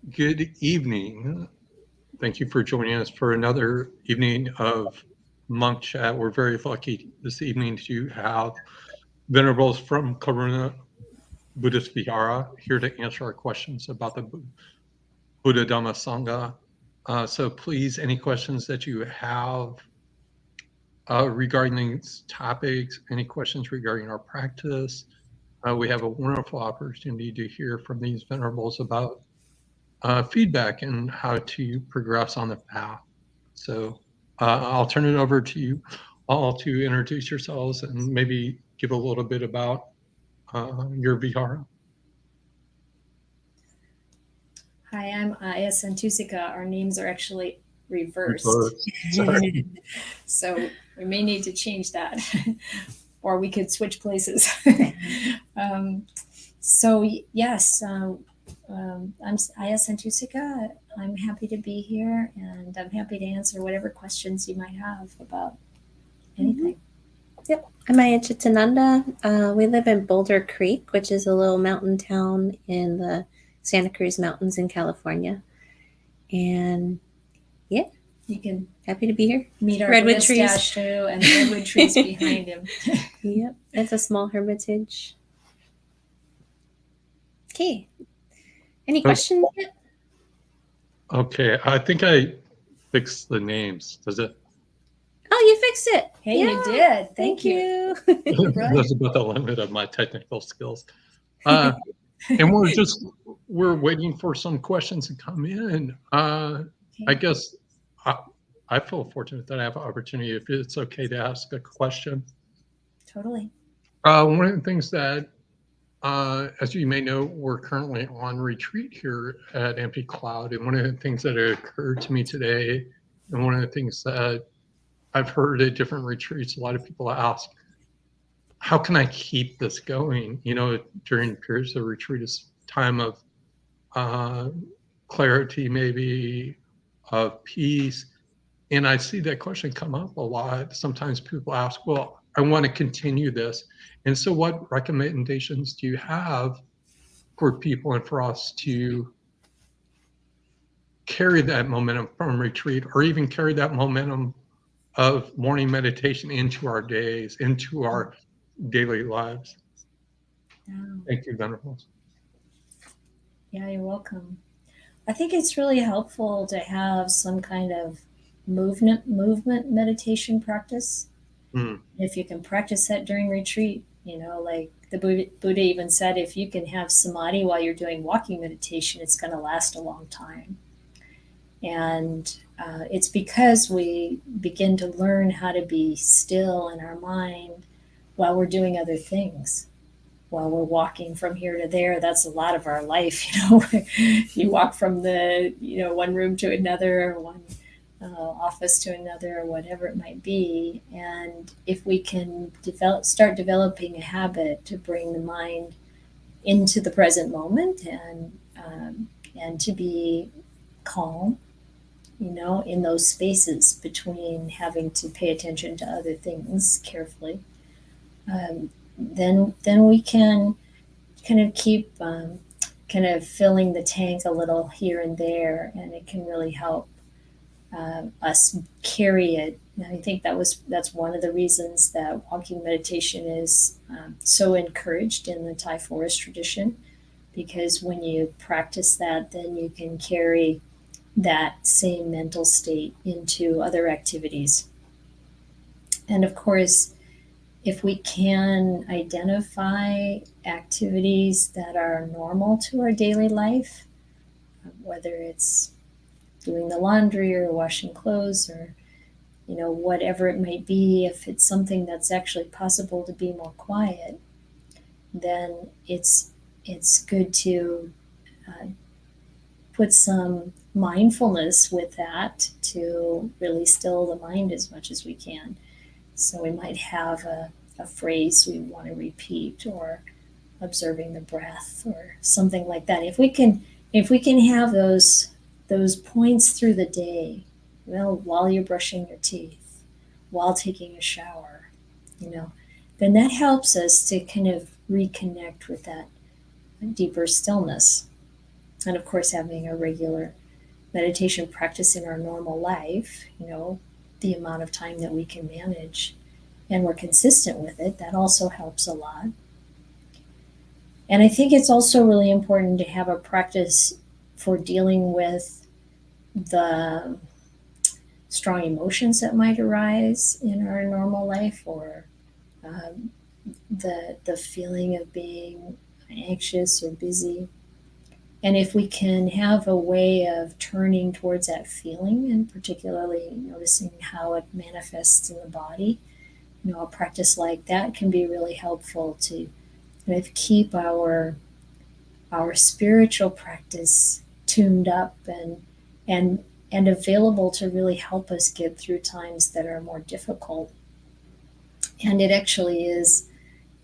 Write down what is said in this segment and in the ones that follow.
Good evening. Thank you for joining us for another evening of Monk Chat. We're very lucky this evening to have venerables from Karuna Buddhist Vihara here to answer our questions about the Buddha Dhamma Sangha. So please, any questions that you have regarding these topics, any questions regarding our practice, we have a wonderful opportunity to hear from these venerables about feedback and how to progress on the path. So I'll turn it over to you all to introduce yourselves and maybe give a little bit about your Vihara. Hi, I'm Aya Santusika. Our names are actually reversed. So we may need to change that, or we could switch places. Yes, I'm Aya Santusika. I'm happy to be here, and I'm happy to answer whatever questions you might have about anything. Yep, I'm Aya Chitananda. We live in Boulder Creek, which is a little mountain town in the Santa Cruz Mountains in California. And yeah, You can happy to be here. meet our Redwood Buddha trees. statue and the redwood trees behind him. Yep, it's a small hermitage. Okay. Any questions yet? Okay, I think I fixed the names. Does it? Oh, you fixed it. Hey, Yeah, you did. Thank you. That's about the limit of my technical skills. And we're waiting for some questions to come in. I guess I feel fortunate that I have an opportunity, if it's okay to ask a question. Totally. One of the things that, as you may know, we're currently on retreat here at Empty Cloud. And one of the things that occurred to me today, and one of the things that I've heard at different retreats, a lot of people ask, how can I keep this going? You know, during periods of retreat, is time of clarity, maybe of peace. And I see that question come up a lot. Sometimes people ask, well, I want to continue this. And so what recommendations do you have for people and for us to carry that momentum from retreat, or even carry that momentum of morning meditation into our days, into our daily lives? Thank you, Venerables. Yeah, you're welcome. I think it's really helpful to have some kind of movement meditation practice. If you can practice that during retreat, like the Buddha even said, if you can have samadhi while you're doing walking meditation, it's going to last a long time. And it's because we begin to learn how to be still in our mind while we're doing other things. While we're walking from here to there, that's a lot of our life. You walk from the one room to another, one office to another, or whatever it might be. And if we can start developing a habit to bring the mind into the present moment and to be calm, in those spaces between having to pay attention to other things carefully, then we can kind of keep kind of filling the tank a little here and there, and it can really help us carry it. And I think that's one of the reasons that walking meditation is so encouraged in the Thai forest tradition, because when you practice that, then you can carry that same mental state into other activities. And of course, if we can identify activities that are normal to our daily life, whether it's doing the laundry or washing clothes or whatever it might be, if it's something that's actually possible to be more quiet, then it's good to put some mindfulness with that to really still the mind as much as we can. So we might have a phrase we want to repeat, or observing the breath, or something like that. If we can have those points through the day, while you're brushing your teeth, while taking a shower, then that helps us to kind of reconnect with that deeper stillness. And of course, having a regular meditation practice in our normal life, the amount of time that we can manage and we're consistent with it, that also helps a lot. And I think it's also really important to have a practice for dealing with the strong emotions that might arise in our normal life, or um, the feeling of being anxious or busy. And if we can have a way of turning towards that feeling, and particularly noticing how it manifests in the body, a practice like that can be really helpful to kind of keep our spiritual practice tuned up and and available to really help us get through times that are more difficult. And it actually is,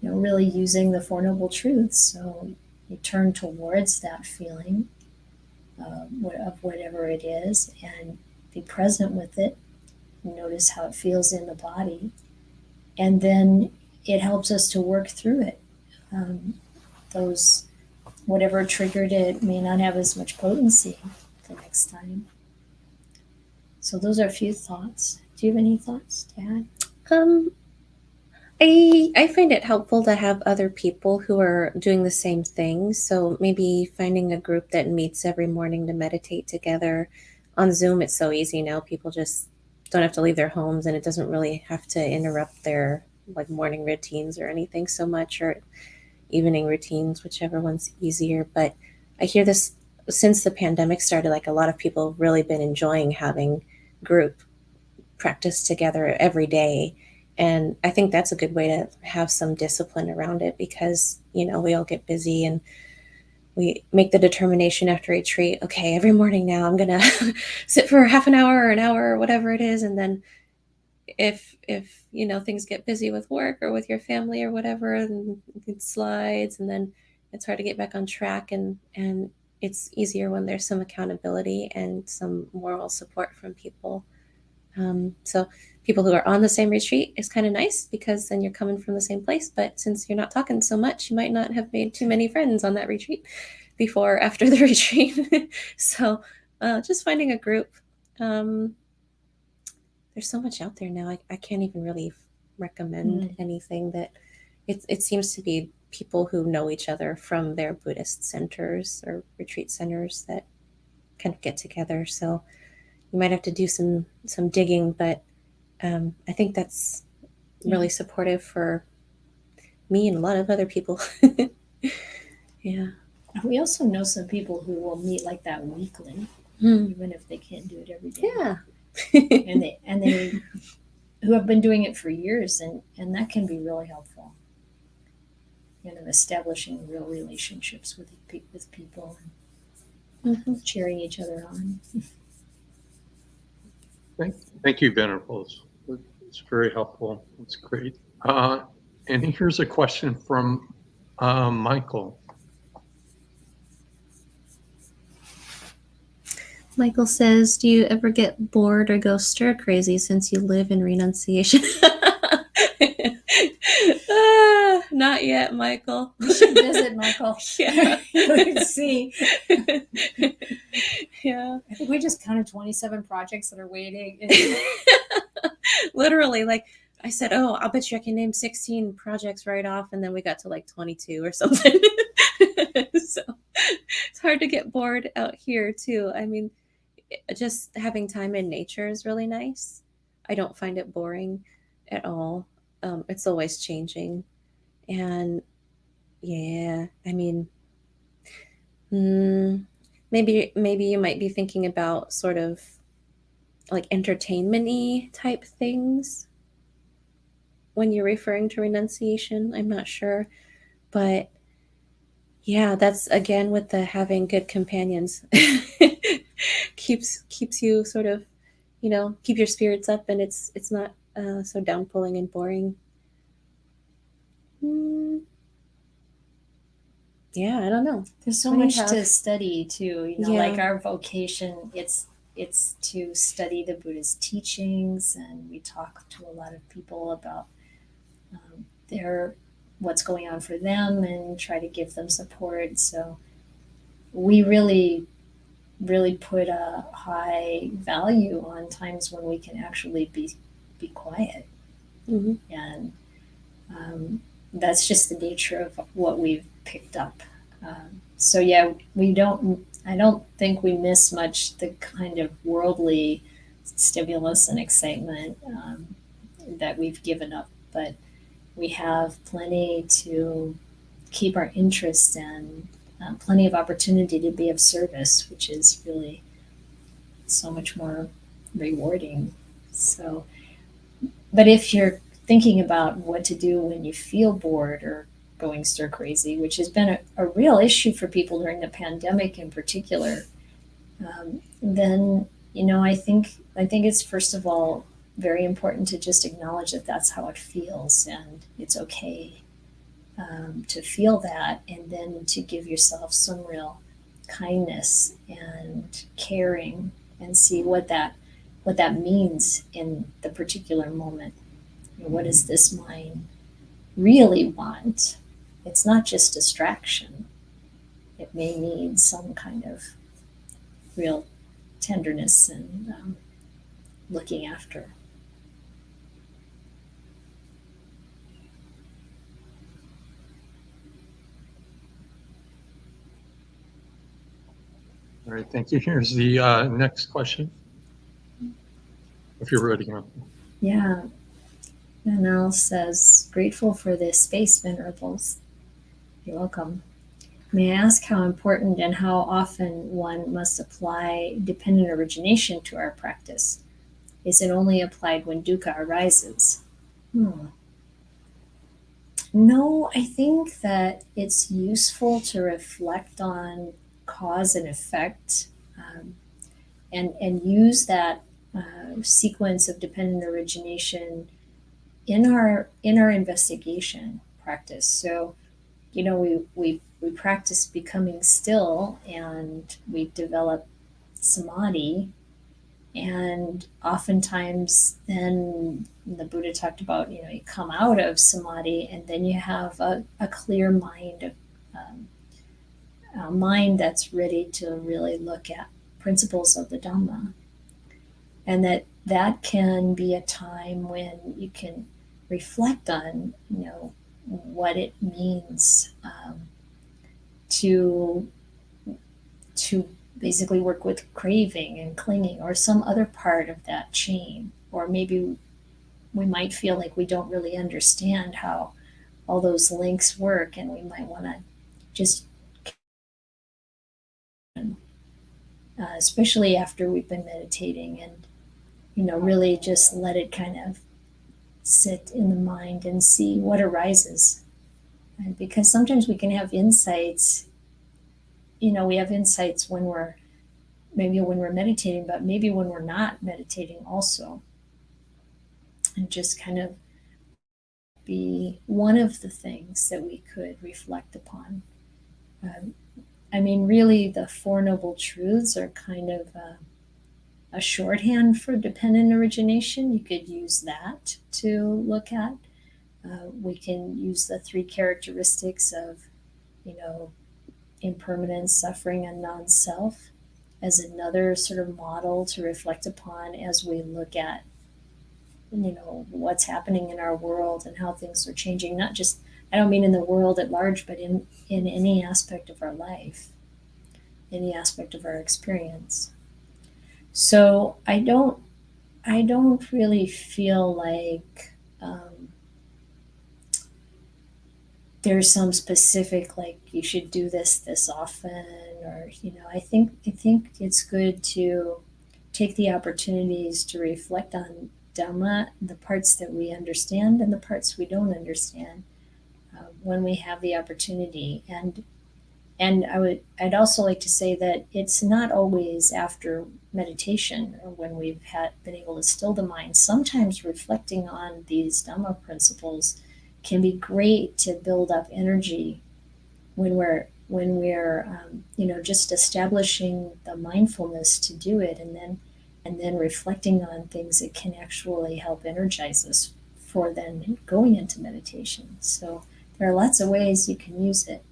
really using the Four Noble Truths. So you turn towards that feeling of whatever it is and be present with it. Notice how it feels in the body. And then it helps us to work through it. Those, whatever triggered it may not have as much potency the next time. So those are a few thoughts. Do you have any thoughts to add? I find it helpful to have other people who are doing the same thing. So maybe finding a group that meets every morning to meditate together. On Zoom, it's so easy now. People just don't have to leave their homes, and it doesn't really have to interrupt their like morning routines or anything so much, or evening routines, whichever one's easier. But I hear this since the pandemic started, like a lot of people have really been enjoying having group practice together every day. And I think that's a good way to have some discipline around it, because, we all get busy and we make the determination after retreat, okay, every morning now I'm going to sit for half an hour or an hour or whatever it is. And then if things get busy with work or with your family or whatever, and it slides, and then it's hard to get back on track. And it's easier when there's some accountability and some moral support from people. So people who are on the same retreat is kind of nice, because then you're coming from the same place. But since you're not talking so much, you might not have made too many friends on that retreat before or after the retreat. So just finding a group. There's so much out there now. I can't even really recommend anything. That it seems to be people who know each other from their Buddhist centers or retreat centers that kind of get together. So you might have to do some digging, but I think that's really supportive for me and a lot of other people. Yeah. We also know some people who will meet like that weekly, even if they can't do it every day. Yeah. and they who have been doing it for years, and that can be really helpful. Establishing real relationships with people and cheering each other on. Thank you, Venerables. It's very helpful. It's great. And here's a question from Michael. Michael says, do you ever get bored or go stir crazy since you live in renunciation? Not yet, Michael. We should visit, Michael. Yeah. You would see. Yeah. I think we just counted 27 projects that are waiting. Literally, like I said, I'll bet you I can name 16 projects right off, and then we got to like 22 or something. So it's hard to get bored out here too. I mean, just having time in nature is really nice. I don't find it boring at all. It's always changing. And yeah, I mean, maybe you might be thinking about sort of like entertainment-y type things when you're referring to renunciation. I'm not sure. But yeah, that's again with the having good companions. keeps you sort of, keep your spirits up, and it's not so downpulling and boring. Yeah, I don't know. There's so much to study too. Like our vocation, it's to study the Buddha's teachings, and we talk to a lot of people about what's going on for them and try to give them support. So we really put a high value on times when we can actually be quiet. Mm-hmm. And that's just the nature of what we've picked up. So yeah, I don't think we miss much the kind of worldly stimulus and excitement that we've given up, but we have plenty to keep our interest in, plenty of opportunity to be of service, which is really so much more rewarding. So, but if you're thinking about what to do when you feel bored or going stir crazy, which has been a real issue for people during the pandemic in particular, then I think it's first of all very important to just acknowledge that that's how it feels, and it's okay to feel that, and then to give yourself some real kindness and caring, and see what that means in the particular moment. What does this mind really want? It's not just distraction. It may need some kind of real tenderness and looking after. All right, thank you. Here's the next question, if you're ready. Yeah. Manal says, grateful for this space, Venerables. You're welcome. May I ask how important and how often one must apply dependent origination to our practice? Is it only applied when dukkha arises? No, I think that it's useful to reflect on cause and effect, and use that sequence of dependent origination in our investigation practice. So, we practice becoming still, and we develop samadhi, and oftentimes then the Buddha talked about, you come out of samadhi, and then you have a clear mind, a mind that's ready to really look at principles of the Dhamma. And that can be a time when you can reflect on, what it means to basically work with craving and clinging, or some other part of that chain. Or maybe we might feel like we don't really understand how all those links work, and we might want to just, especially after we've been meditating, and really just let it kind of sit in the mind and see what arises. And because sometimes we can have insights, we have insights when we're meditating, but maybe when we're not meditating also. And just kind of be one of the things that we could reflect upon. Really, the Four Noble Truths are kind of a shorthand for dependent origination. You could use that to look at. We can use the three characteristics of, impermanence, suffering, and non-self as another sort of model to reflect upon as we look at, what's happening in our world and how things are changing. Not just, I don't mean in the world at large, but in any aspect of our life, any aspect of our experience. So I don't really feel like there's some specific, like, you should do this often, or I think it's good to take the opportunities to reflect on Dhamma, the parts that we understand and the parts we don't understand, when we have the opportunity. And I'd also like to say that it's not always after meditation or when we've been able to still the mind. Sometimes reflecting on these Dhamma principles can be great to build up energy when we're just establishing the mindfulness to do it, and then reflecting on things that can actually help energize us for then going into meditation. So there are lots of ways you can use it.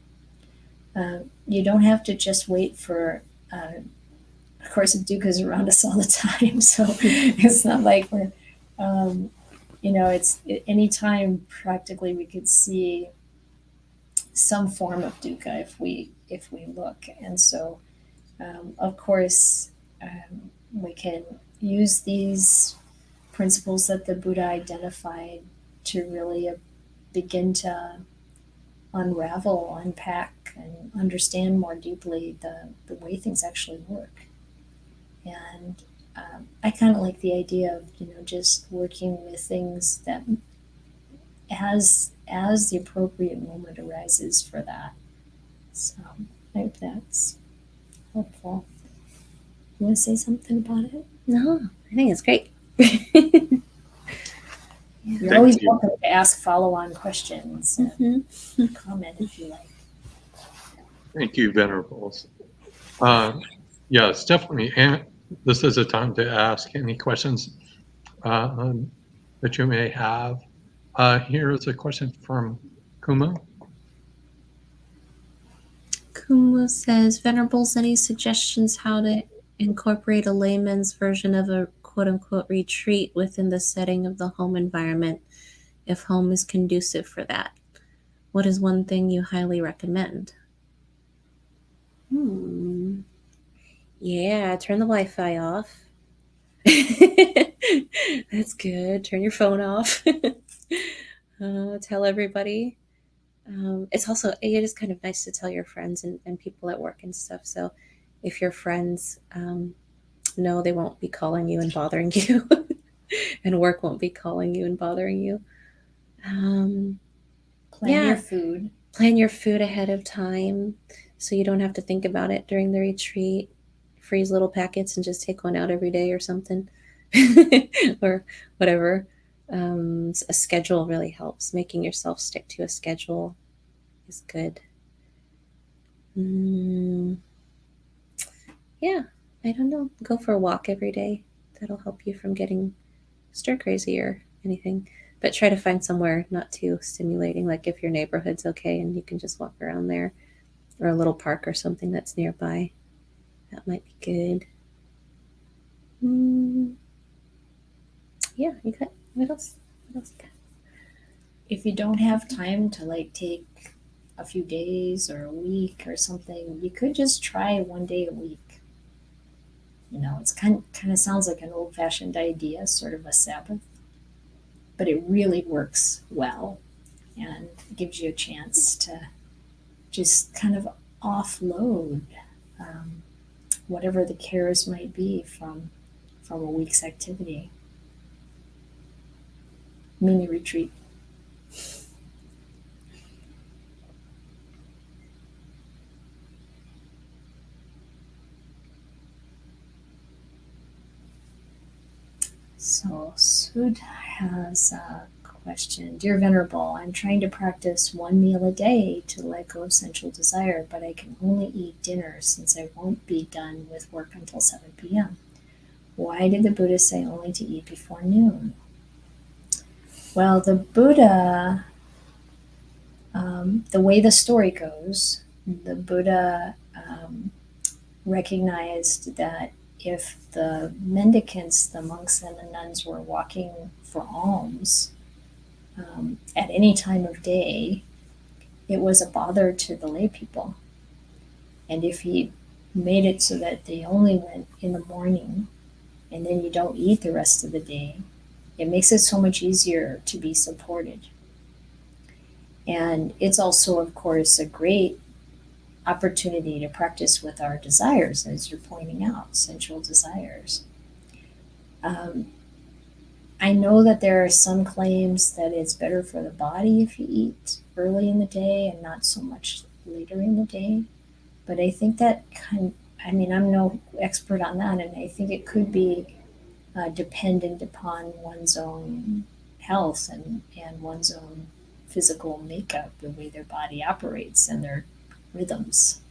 you don't have to just wait for. Of course, dukkha's around us all the time, so it's not like we're. Um, it's anytime practically we could see some form of dukkha if we look, and so of course we can use these principles that the Buddha identified to really begin to unravel, unpack, and understand more deeply the way things actually work. And I kind of like the idea of just working with things that as the appropriate moment arises for that. So I hope that's helpful. You want to say something about it? No, I think it's great. You're Thank always you. welcome to ask follow-on questions and comment if you like. Thank you, Venerables. Yes, definitely. And this is a time to ask any questions that you may have. Here is a question from Kuma. Kumu says, Venerables, any suggestions how to incorporate a layman's version of a quote-unquote retreat within the setting of the home environment, if home is conducive for that? What is one thing you highly recommend? Yeah, turn the Wi-Fi off. That's good. Turn your phone off. Tell everybody. It's also, it is kind of nice to tell your friends and people at work and stuff. So if your friends know they won't be calling you and bothering you, and work won't be calling you and bothering you. Plan your food. Plan your food ahead of time so you don't have to think about it during the retreat. Freeze little packets and just take one out every day or something. Or whatever. A schedule really helps. Making yourself stick to a schedule is good. Yeah, I don't know. Go for a walk every day. That'll help you from getting stir crazy or anything. But try to find somewhere not too stimulating, like if your neighborhood's okay and you can just walk around there, or a little park or something that's nearby. That might be good. Yeah, you got what else? What else you got? If you don't have time to take a few days or a week or something, you could just try 1 day a week. It's kind of sounds like an old-fashioned idea, sort of a Sabbath, but it really works well and gives you a chance to just kind of offload whatever the cares might be from a week's activity. Mini retreat. So Sud has a question. Dear Venerable, I'm trying to practice 1 meal a day to let go of sensual desire, but I can only eat dinner since I won't be done with work until 7 p.m. Why did the Buddha say only to eat before noon? Well, the Buddha, the way the story goes, the Buddha recognized that if the mendicants, the monks and the nuns were walking for alms at any time of day, it was a bother to the lay people. And if he made it so that they only went in the morning and then you don't eat the rest of the day, it makes it so much easier to be supported. And it's also, of course, a great opportunity to practice with our desires, as you're pointing out, sensual desires. I know that there are some claims that it's better for the body if you eat early in the day and not so much later in the day. But I think that I'm no expert on that, and I think it could be dependent upon one's own health and one's own physical makeup, the way their body operates and their rhythms.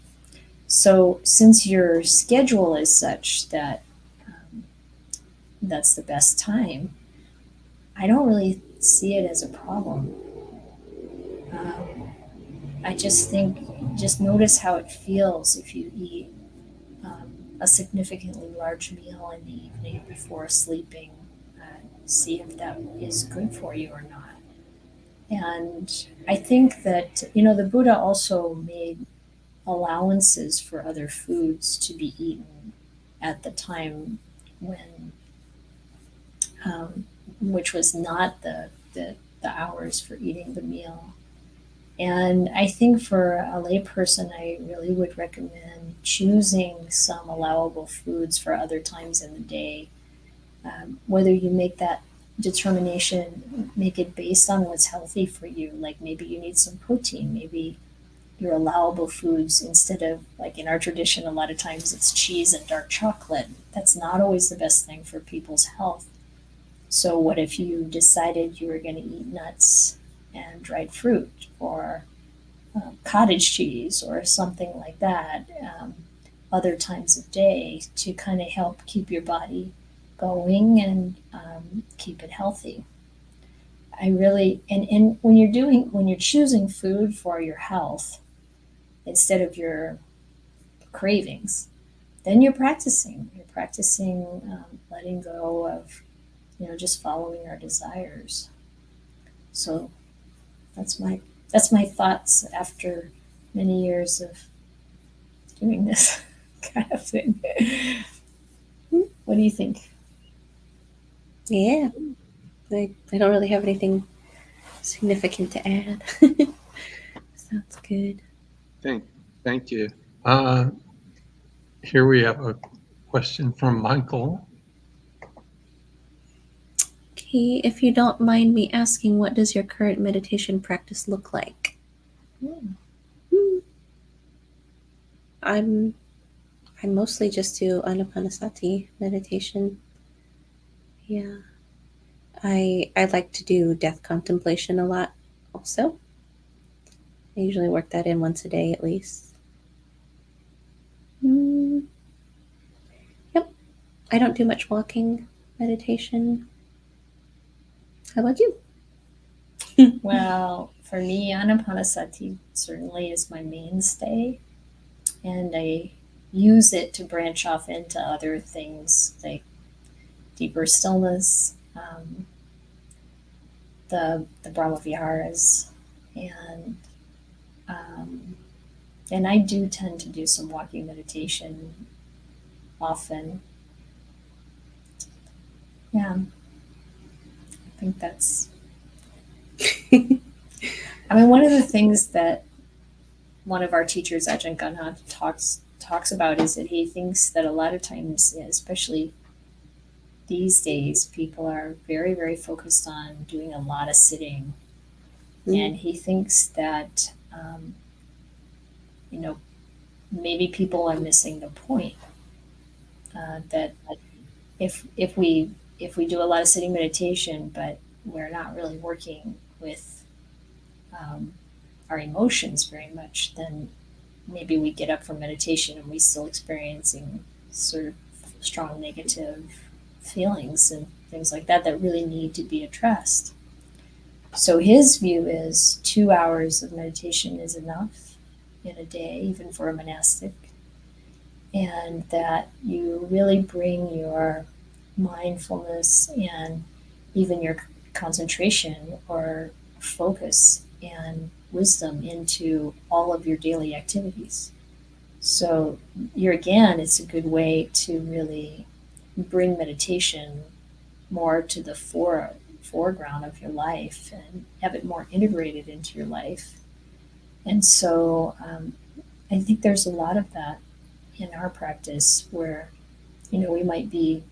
So since your schedule is such that that's the best time, I don't really see it as a problem. I just think just notice how it feels if you eat a significantly large meal in the evening before sleeping. See if that is good for you or not. And I think that, the Buddha also made allowances for other foods to be eaten at the time when, um, which was not the hours for eating the meal. And I think for a layperson, I really would recommend choosing some allowable foods for other times in the day. Whether you make that determination, make it based on what's healthy for you. Like maybe you need some protein, maybe your allowable foods, instead of, like in our tradition, a lot of times it's cheese and dark chocolate. That's not always the best thing for people's health. So, what if you decided you were going to eat nuts and dried fruit, or cottage cheese, or something like that, other times of day, to kind of help keep your body going and keep it healthy? I really, and when you're choosing food for your health instead of your cravings, then you're practicing letting go of, just following our desires. So that's my thoughts after many years of doing this kind of thing. What do you think? Yeah, I don't really have anything significant to add. Sounds good. Thank you. Here we have a question from Michael. Okay, if you don't mind me asking, what does your current meditation practice look like? Hmm. I mostly just do Anapanasati meditation. Yeah. I like to do death contemplation a lot also. I usually work that in once a day at least. Yep. I don't do much walking meditation. How about you? Well, for me, Anapanasati certainly is my mainstay, and I use it to branch off into other things like deeper stillness, the Brahma Viharas, and um, and I do tend to do some walking meditation often. Yeah, I think that's. I mean, one of the things that one of our teachers, Ajahn Ganha, talks about is that he thinks that a lot of times, especially these days, people are very, very focused on doing a lot of sitting, and he thinks that you know maybe people are missing the point, that if we do a lot of sitting meditation, but we're not really working with um, our emotions very much, then maybe we get up from meditation and we still experiencing sort of strong negative feelings and things like that that really need to be addressed. So his view is 2 hours of meditation is enough in a day, even for a monastic, and that you really bring your mindfulness and even your concentration or focus and wisdom into all of your daily activities. So it's a good way to really bring meditation more to the foreground of your life and have it more integrated into your life. And so I think there's a lot of that in our practice where, we might be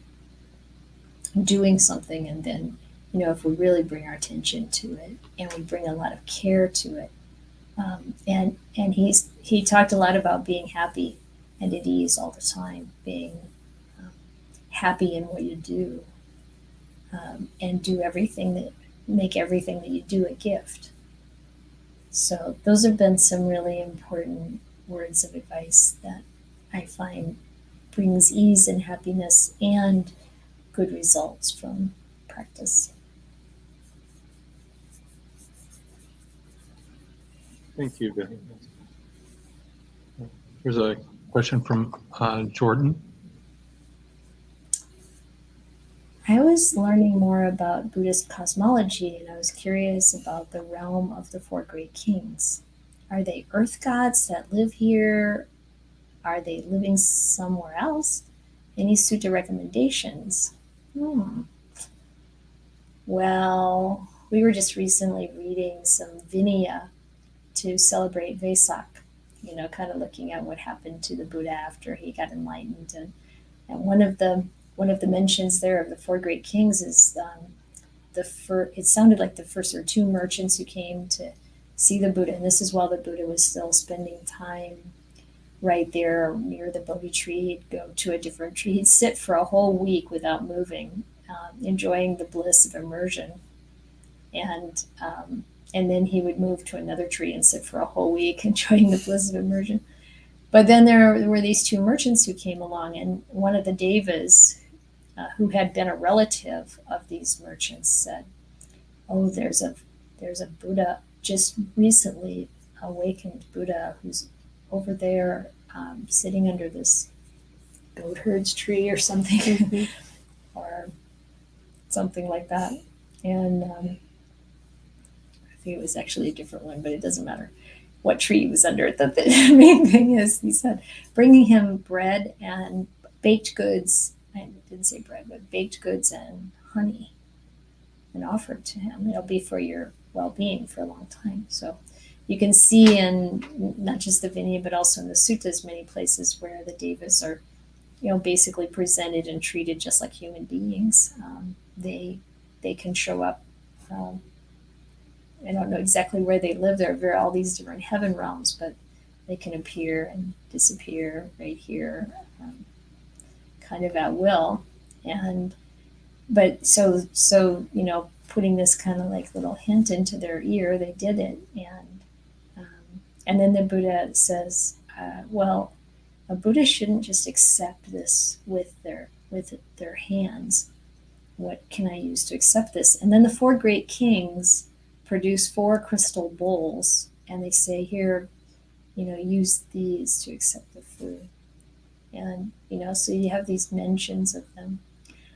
doing something, and then, if we really bring our attention to it and we bring a lot of care to it, and he talked a lot about being happy and at ease all the time, being um, happy in what you do, and make everything that you do a gift. So those have been some really important words of advice that I find brings ease and happiness and good results from practice. Thank you very much. Here's a question from Jordan. I was learning more about Buddhist cosmology, and I was curious about the realm of the four great kings. Are they earth gods that live here? Are they living somewhere else? Any sutta recommendations? Well, we were just recently reading some Vinaya to celebrate Vesak, kind of looking at what happened to the Buddha after he got enlightened. And one of the mentions there of the four great kings is it sounded like the first or two merchants who came to see the Buddha, and this is while the Buddha was still spending time right there near the Bodhi tree. He'd go to a different tree. He'd sit for a whole week without moving, enjoying the bliss of immersion. And then he would move to another tree and sit for a whole week, enjoying the bliss of immersion. But then there were these two merchants who came along, and one of the devas, who had been a relative of these merchants, said, "Oh, there's a Buddha, just recently awakened Buddha, who's over there sitting under this goat herd's tree or something," or something like that. And I think it was actually a different one, but it doesn't matter what tree he was under. The main thing is, he said, bringing him bread and baked goods. I didn't say bread, but baked goods and honey, and offered to him. It'll be for your well-being for a long time. So you can see in not just the Vinaya, but also in the suttas, many places where the devas are, basically presented and treated just like human beings. They can show up. I don't know exactly where they live. There are all these different heaven realms, but they can appear and disappear right here, kind of at will. But putting this kind of like little hint into their ear, they did it. And then the Buddha says, well, a Buddha shouldn't just accept this with their hands. What can I use to accept this? And then the four great kings produce 4 crystal bowls, and they say, here, use these to accept the food. And, so you have these mentions of them.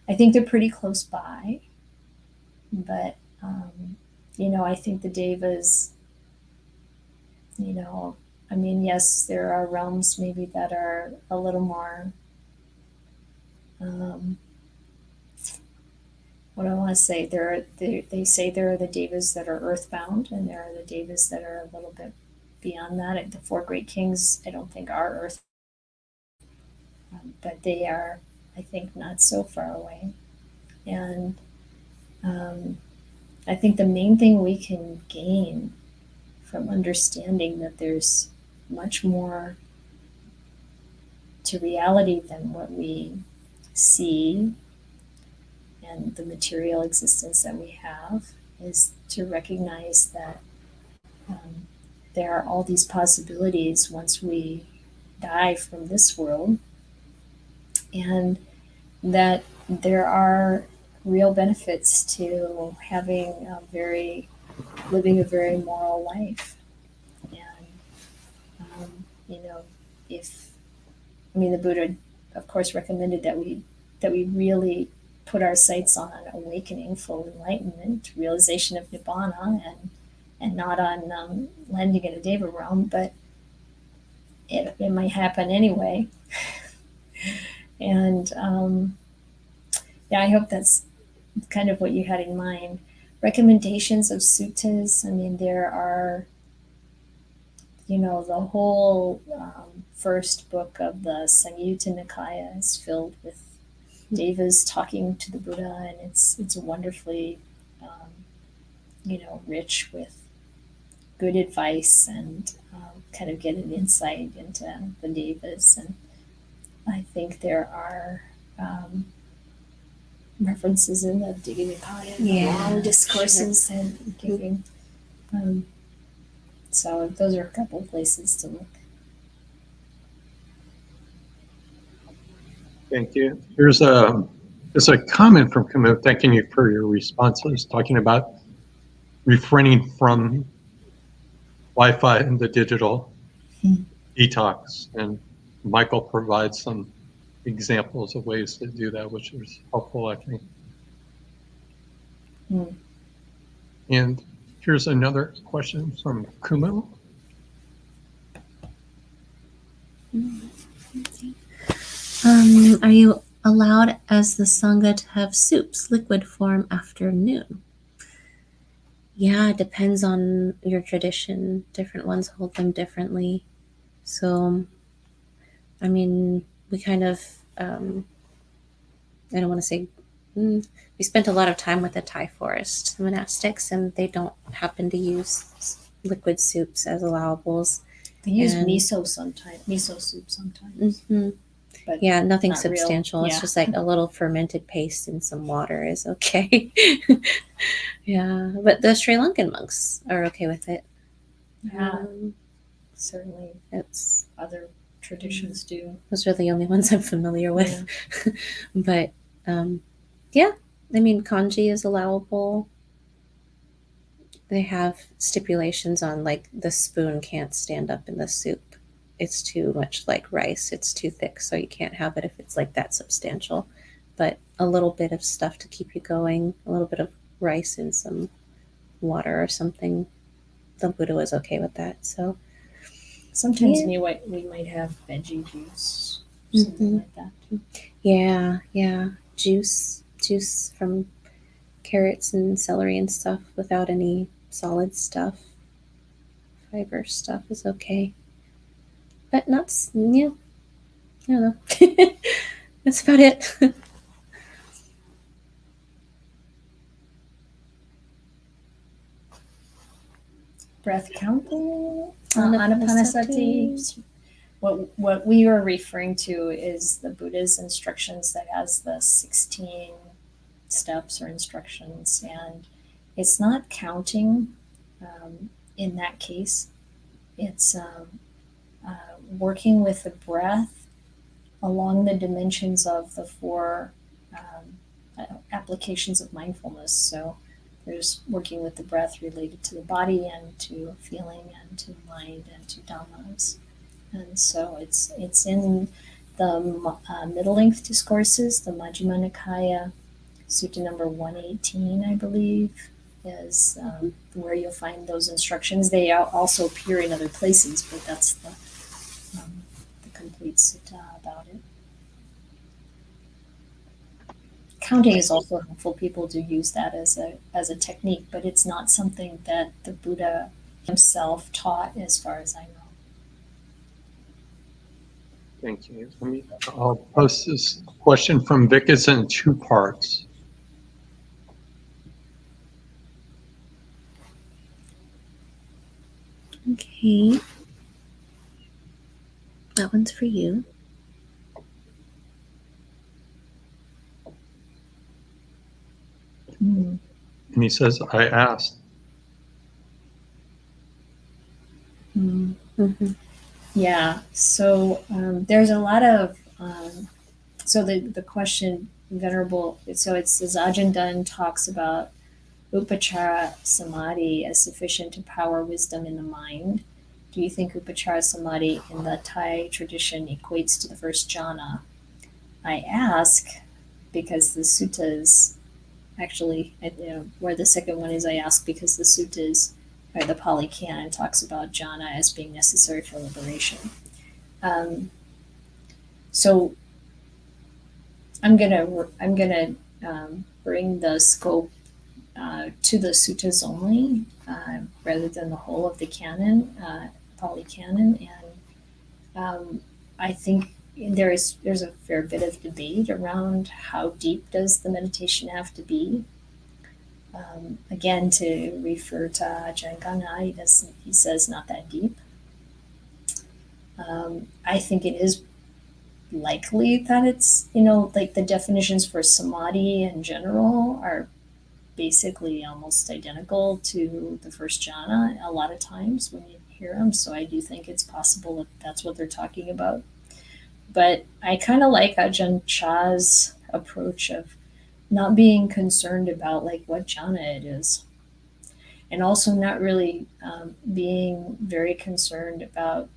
I think they're pretty close by, but, I think the devas, yes, there are realms maybe that are a little more, what do I want to say? They say there are the devas that are earthbound, and there are the devas that are a little bit beyond that. The 4 great kings, I don't think, are earth, but they are, I think, not so far away. And I think the main thing we can gain from understanding that there's much more to reality than what we see and the material existence that we have is to recognize that there are all these possibilities once we die from this world, and that there are real benefits to living a very moral life. And the Buddha, of course, recommended that we really put our sights on awakening, full enlightenment, realization of nibbana, and not on landing in a deva realm, but it might happen anyway. And I hope that's kind of what you had in mind. Recommendations of suttas, there are, the whole first book of the Samyutta Nikaya is filled with devas talking to the Buddha, and it's wonderfully, rich with good advice and kind of get an insight into the devas. And I think there are references in the Digha Nikaya, the long discourses and giving. So those are a couple of places to look. Thank you. Here's a comment from Camille, thanking you for your responses, talking about refraining from Wi-Fi and the digital. detox. And Michael provides some examples of ways to do that, which is helpful, I think. Mm. And here's another question from Kumu. Are you allowed as the Sangha to have soups, liquid form, after noon? Yeah, it depends on your tradition. Different ones hold them differently. So, I mean, we kind of, I don't want to say, we spent a lot of time with the Thai forest monastics, and they don't happen to use liquid soups as allowables. They use And- miso sometimes, miso soup sometimes. But Yeah, nothing not real. substantial. It's Yeah. just like a little fermented paste in some water is okay. Yeah, but the Sri Lankan monks are okay with it. Yeah, certainly It's other traditions do. those are the only ones I'm familiar with. But yeah, I mean, kanji is allowable. They have stipulations on like the spoon can't stand up in the soup. It's too much like rice. It's too thick, so you can't have it if it's like that substantial. But a little bit of stuff to keep you going, a little bit of rice and some water or something. The Buddha was okay with that. So Sometimes Yeah. we might have veggie juice, something like that. yeah, juice from carrots and celery and stuff without any solid stuff. Fiber stuff is okay, but nuts, yeah, I don't know. That's about it. Breath counting, Anapanasati. Anapanasati. What we are referring to is the Buddha's instructions that has the 16 steps or instructions, and it's not counting in that case. It's working with the breath along the dimensions of the four applications of mindfulness. So there's working with the breath related to the body and to feeling and to mind and to dhammas. And so it's in the middle length discourses, the Majjhima Nikaya, Sutta number 118, I believe, is where you'll find those instructions. They also appear in other places, but that's the complete sutta about it. Counting is also helpful. People do use that as a technique, but it's not something that the Buddha himself taught, as far as I know. Thank you. I'll post this question from Vic. It's in two parts. Okay, that one's for you. And he says, I asked. Mm-hmm. Yeah, so there's a lot of so the question, Venerable, so it says Ajahn Dunn talks about upachara samadhi as sufficient to power wisdom in the mind. Do you think upachara samadhi in the Thai tradition equates to the first jhana? I ask because the suttas actually, where the second one is, I ask because the suttas or the Pali Canon talks about jhana as being necessary for liberation. So I'm gonna bring the scope to the suttas only, rather than the whole of the canon, Pali Canon, and I think there's a fair bit of debate around how deep does the meditation have to be. Again, to refer to Ajahn Gana, he says not that deep. I think it is likely that it's, like the definitions for samadhi in general are basically almost identical to the first jhana a lot of times when you hear them. So I do think it's possible that that's what they're talking about. But I kind of like Ajahn Chah's approach of not being concerned about like what jhana it is, and also not really being very concerned about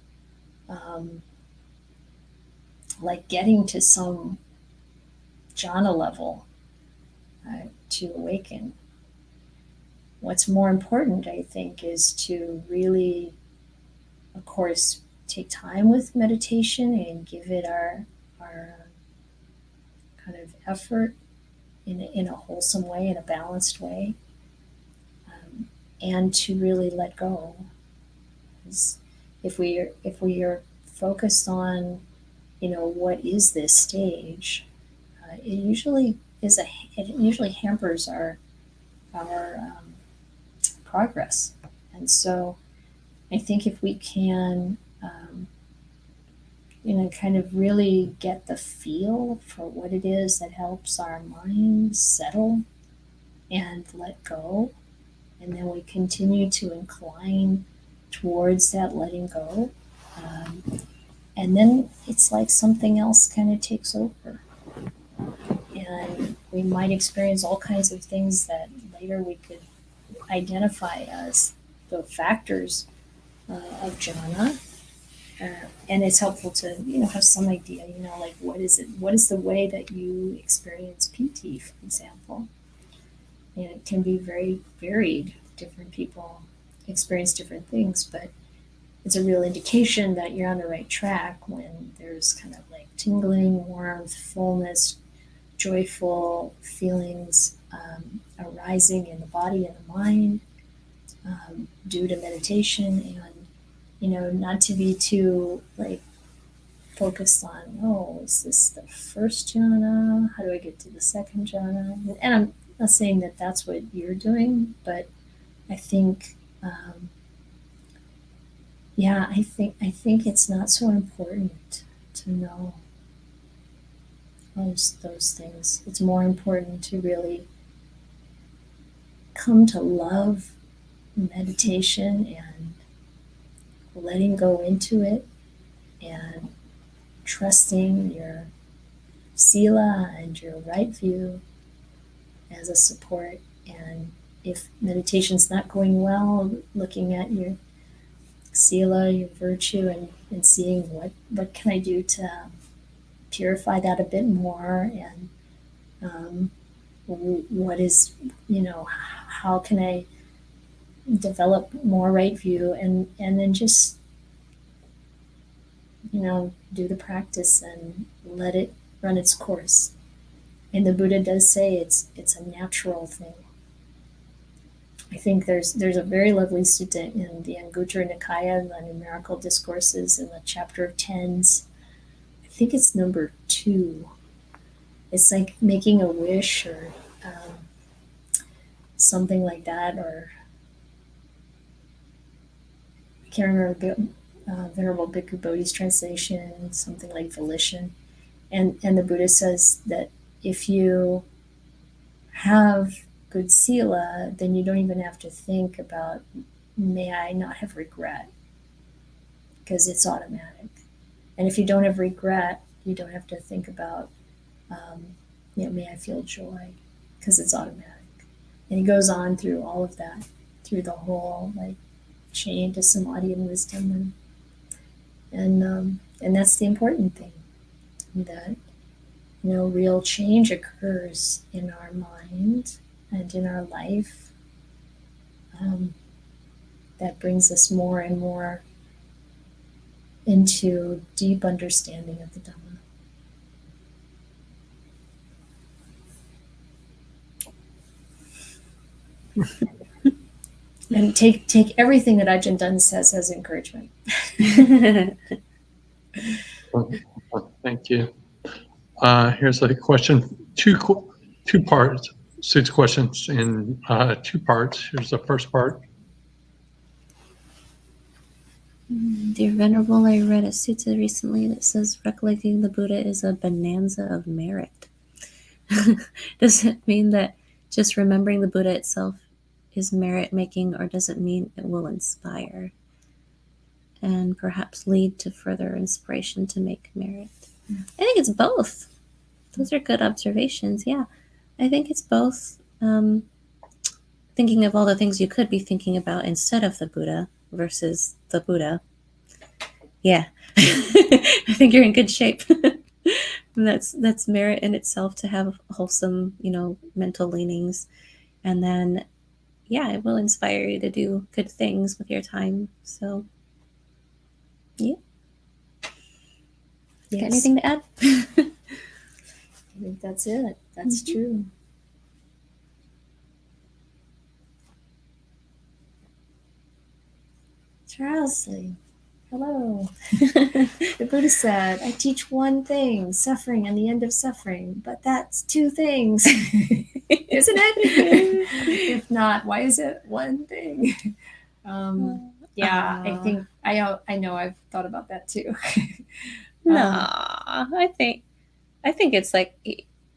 like getting to some jhana level to awaken. What's more important, I think, is to really, of course, take time with meditation and give it our kind of effort in a wholesome way, in a balanced way, and to really let go. If we are focused on, what is this stage, it usually hampers our progress. And so I think if we can, kind of really get the feel for what it is that helps our mind settle and let go, and then we continue to incline towards that letting go, and then it's like something else kind of takes over. And we might experience all kinds of things that later we could identify as the factors of jhana. And it's helpful to have some idea, like what is the way that you experience PT, for example. It can be very varied. Different people experience different things, but it's a real indication that you're on the right track when there's kind of like tingling, warmth, fullness, joyful feelings arising in the body and the mind due to meditation. And not to be too like focused on, is this the first jhana? How do I get to the second jhana? And I'm not saying that that's what you're doing, but I think, I think it's not so important to know those things. It's more important to really come to love meditation and letting go into it and trusting your sila and your right view as a support. And if meditation's not going well, looking at your sila, your virtue, and seeing what can I do to purify that a bit more, and what is, how can I develop more right view, and then just do the practice and let it run its course. And the Buddha does say it's a natural thing. I think there's a very lovely sutta in the Anguttara Nikaya, the Numerical Discourses, in the chapter of tens. I think it's number 2. It's like making a wish, or something like that, or I can't remember Venerable Bhikkhu Bodhi's translation, something like volition. And the Buddha says that if you have good sila, then you don't even have to think about, may I not have regret, because it's automatic. And if you don't have regret, you don't have to think about, may I feel joy, because it's automatic. And he goes on through all of that, through the whole chain to samadhi and wisdom, and that's the important thing, that real change occurs in our mind and in our life, that brings us more and more into deep understanding of the Dhamma. And take everything that Ajahn Dunn says as encouragement. Thank you. Here's a question, two parts, 6 questions in 2 parts. Here's the first part. Dear Venerable, I read a sutta recently that says recollecting the Buddha is a bonanza of merit. Does it mean that just remembering the Buddha itself is merit making, or does it mean it will inspire and perhaps lead to further inspiration to make merit? I think it's both. Those are good observations. Yeah, I think it's both. Thinking of all the things you could be thinking about instead of the Buddha versus the Buddha. Yeah. I think you're in good shape. And that's merit in itself to have wholesome, mental leanings. And then, yeah, it will inspire you to do good things with your time. So, yeah. Yes. Got anything to add? I think that's it. That's true. Charlesley, hello. The Buddha said, I teach one thing, suffering and the end of suffering, but that's two things, isn't it? If not, why is it one thing? Yeah, I know I've thought about that too. No, I think it's like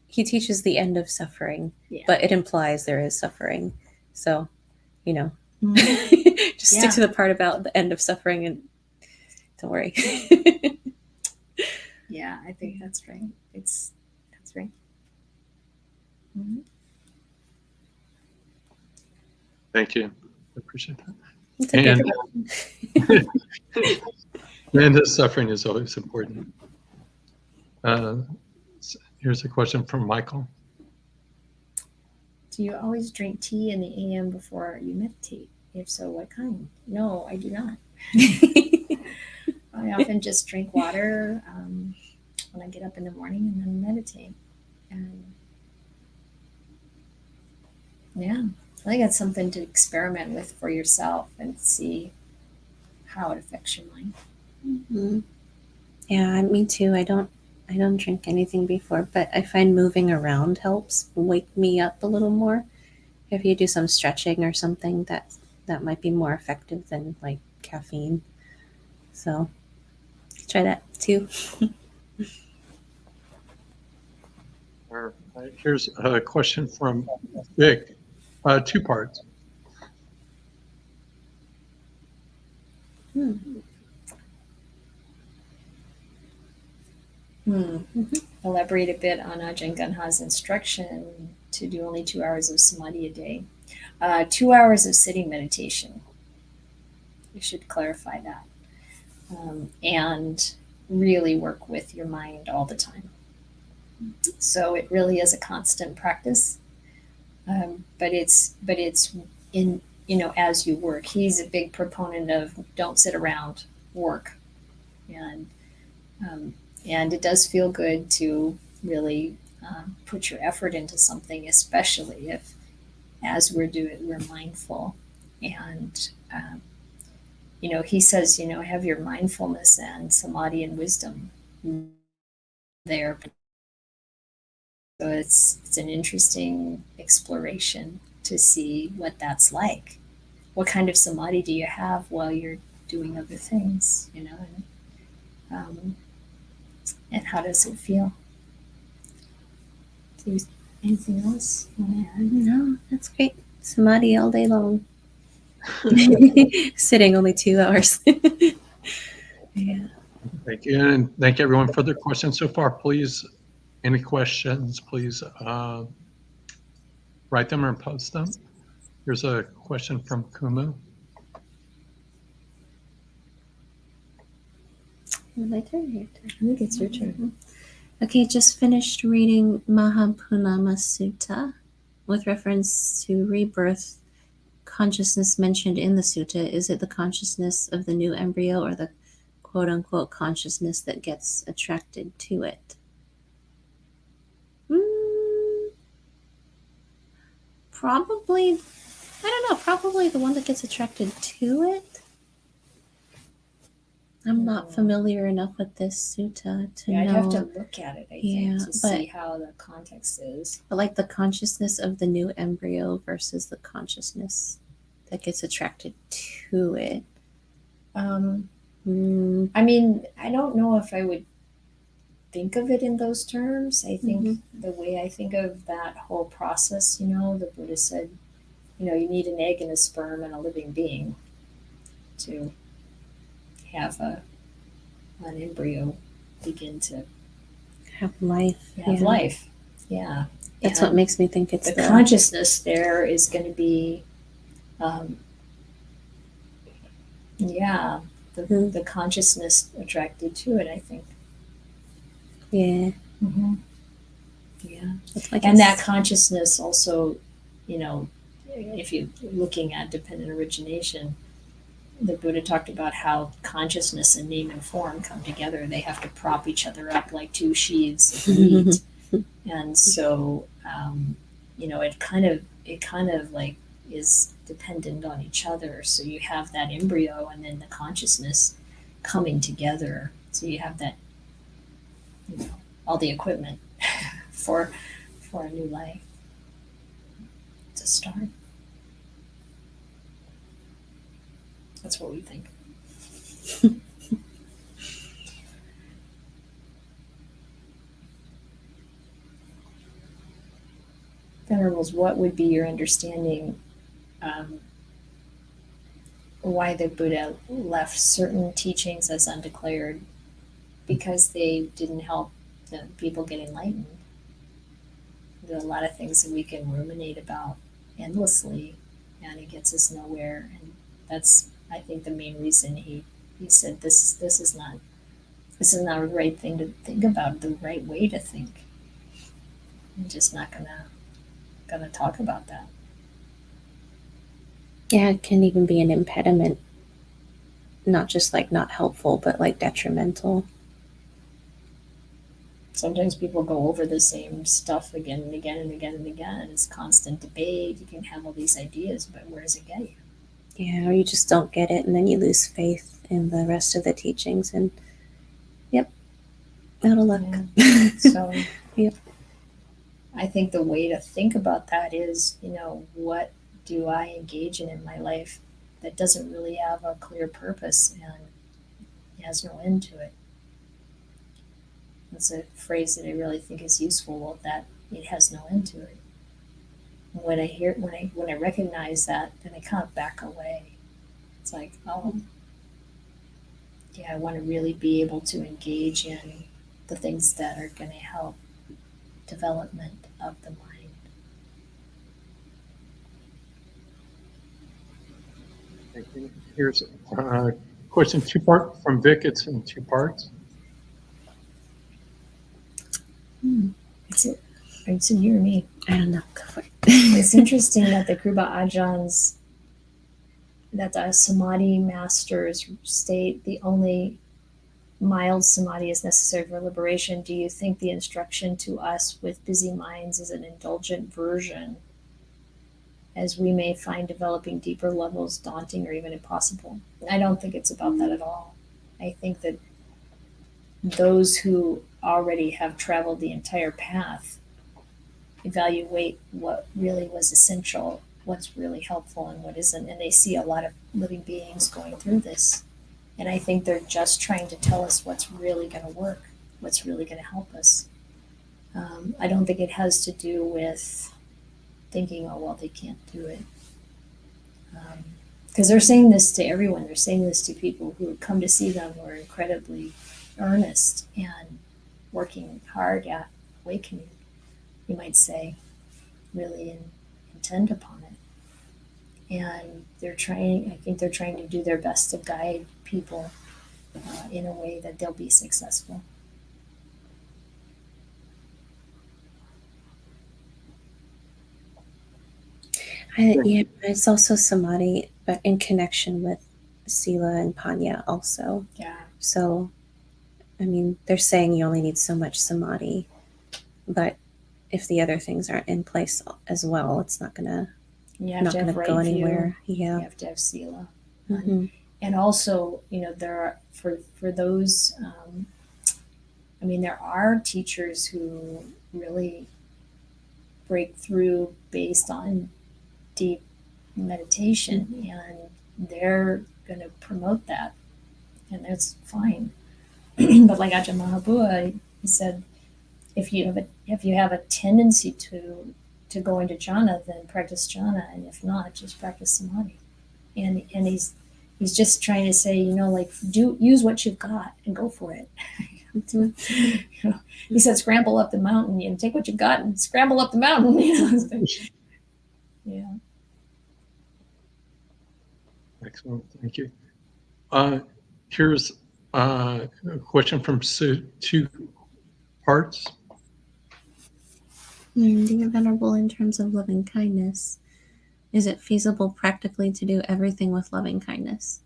he teaches the end of suffering, but it implies there is suffering. So, just stick to the part about the end of suffering and don't worry. Yeah, I think that's right. That's right. Mm-hmm. Thank you. I appreciate that. It's okay. And the end of suffering is always important. Here's a question from Michael. Do you always drink tea in the AM before you meditate? If so, what kind? No, I do not. I often just drink water when I get up in the morning and then meditate. And yeah, I think that's something to experiment with for yourself and see how it affects your mind. Mm-hmm. Yeah, me too. I don't drink anything before, but I find moving around helps wake me up a little more. If you do some stretching or something, that might be more effective than like caffeine. So try that too. All right, here's a question from Vic. 2 parts. Elaborate a bit on Ajahn Ganha's instruction to do only 2 hours of samadhi a day. 2 hours of sitting meditation. You should clarify that. And really work with your mind all the time. So it really is a constant practice. But it's in, as you work. He's a big proponent of don't sit around, work. And it does feel good to really put your effort into something, especially if, as we're mindful. And, he says, have your mindfulness and samadhi and wisdom there. So it's an interesting exploration to see what that's like. What kind of samadhi do you have while you're doing other things, and how does it feel? Anything else you want to add? No, that's great. Samadhi all day long. Sitting only 2 hours. Yeah. Thank you. And thank you everyone for their questions so far. Please, any questions, please write them or post them. Here's a question from Kumu. My turn. I think it's your turn. Okay, just finished reading Mahapunama Sutta with reference to rebirth. Consciousness mentioned in the sutta, is it the consciousness of the new embryo or the quote-unquote consciousness that gets attracted to it? Probably, I don't know, probably the one that gets attracted to it. I'm not familiar enough with this sutta to know. I'd have to look at it, I think, to see how the context is. But like the consciousness of the new embryo versus the consciousness that gets attracted to it. I mean, I don't know if I would think of it in those terms. I think the way I think of that whole process, the Buddha said, you need an egg and a sperm and a living being to have an embryo begin to have life. Life. Yeah. That's what makes me think it's the consciousness there is going to be, the consciousness attracted to it, I think. Yeah. Mm-hmm. Yeah. Like And that consciousness also, you know, if you're looking at dependent origination, the Buddha talked about how consciousness and name and form come together. They have to prop each other up like two sheaves of wheat. And so, you know, it kind of like is dependent on each other. So you have that embryo and then the consciousness coming together. So you have that, you know, all the equipment for a new life to start. That's what we think. Venerables, what would be your understanding why the Buddha left certain teachings as undeclared? Because they didn't help the people get enlightened. There are a lot of things that we can ruminate about endlessly, and it gets us nowhere. And that's, I think, the main reason he said this is not the right thing to think about, the right way to think. I'm just not gonna talk about that. Yeah, it can even be an impediment, not just like not helpful, but like detrimental. Sometimes people go over the same stuff again and again and again and again. It's constant debate. You can have all these ideas, but where does it get you? Yeah, or you just don't get it, and then you lose faith in the rest of the teachings, and yep, out of luck. Yeah. So, Yep. I think the way to think about that is, you know, what do I engage in my life that doesn't really have a clear purpose and has no end to it? That's a phrase that I really think is useful. Well, that it has no end to it. When I recognize that, then I kind of back away. It's like, oh, yeah, I want to really be able to engage in the things that are going to help development of the mind. Thank you. Here's a question, two-part from Vic. It's in two parts. It's a you or me. I don't know. Go for it. It's interesting that the Kruba Ajahns, that the Samadhi masters state the only mild Samadhi is necessary for liberation. Do you think the instruction to us with busy minds is an indulgent version, as we may find developing deeper levels daunting or even impossible? I don't think it's about that at all. I think that those who already have traveled the entire path evaluate what really was essential, what's really helpful, and what isn't. And they see a lot of living beings going through this. And I think they're just trying to tell us what's really going to work, what's really going to help us. I don't think it has to do with thinking, oh, well, they can't do it. Because they're saying this to everyone. They're saying this to people who come to see them who are incredibly earnest and working hard at awakening, you might say, really intend upon it. And I think they're trying to do their best to guide people in a way that they'll be successful. Yeah, it's also Samadhi, but in connection with Sila and Panya also. Yeah. So, I mean, they're saying you only need so much Samadhi, but if the other things aren't in place as well, it's not gonna go anywhere. Yeah. You have to have Sila. Mm-hmm. And also, you know, there are for those. I mean, there are teachers who really break through based on deep meditation, and they're going to promote that, and that's fine. But like Ajahn Mahabua, he said, if you have a tendency to go into jhana, then practice jhana, and if not, just practice samadhi. And he's just trying to say, you know, like use what you've got and go for it. You know, he said, scramble up the mountain, you know, take what you got and scramble up the mountain. You know? Yeah. Excellent, thank you. Here's a question from Sue, 2 parts. Dear Venerable, in terms of loving kindness, is it feasible practically to do everything with loving kindness?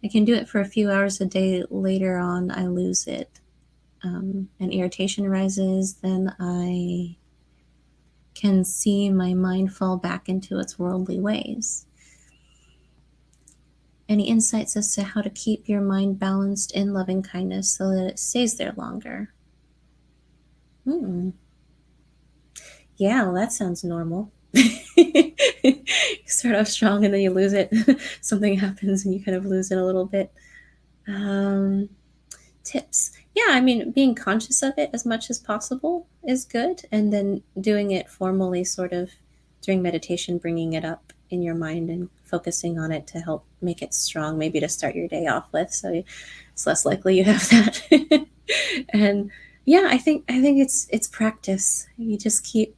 I can do it for a few hours a day. Later on, I lose it. And irritation arises. Then I can see my mind fall back into its worldly ways. Any insights as to how to keep your mind balanced in loving kindness so that it stays there longer? Yeah, well, that sounds normal. You start off strong and then you lose it. Something happens and you kind of lose it a little bit. Tips. Yeah, I mean, being conscious of it as much as possible is good. And then doing it formally, sort of during meditation, bringing it up in your mind and focusing on it to help make it strong, maybe to start your day off with. So it's less likely you have that. And yeah, I think it's practice. You just keep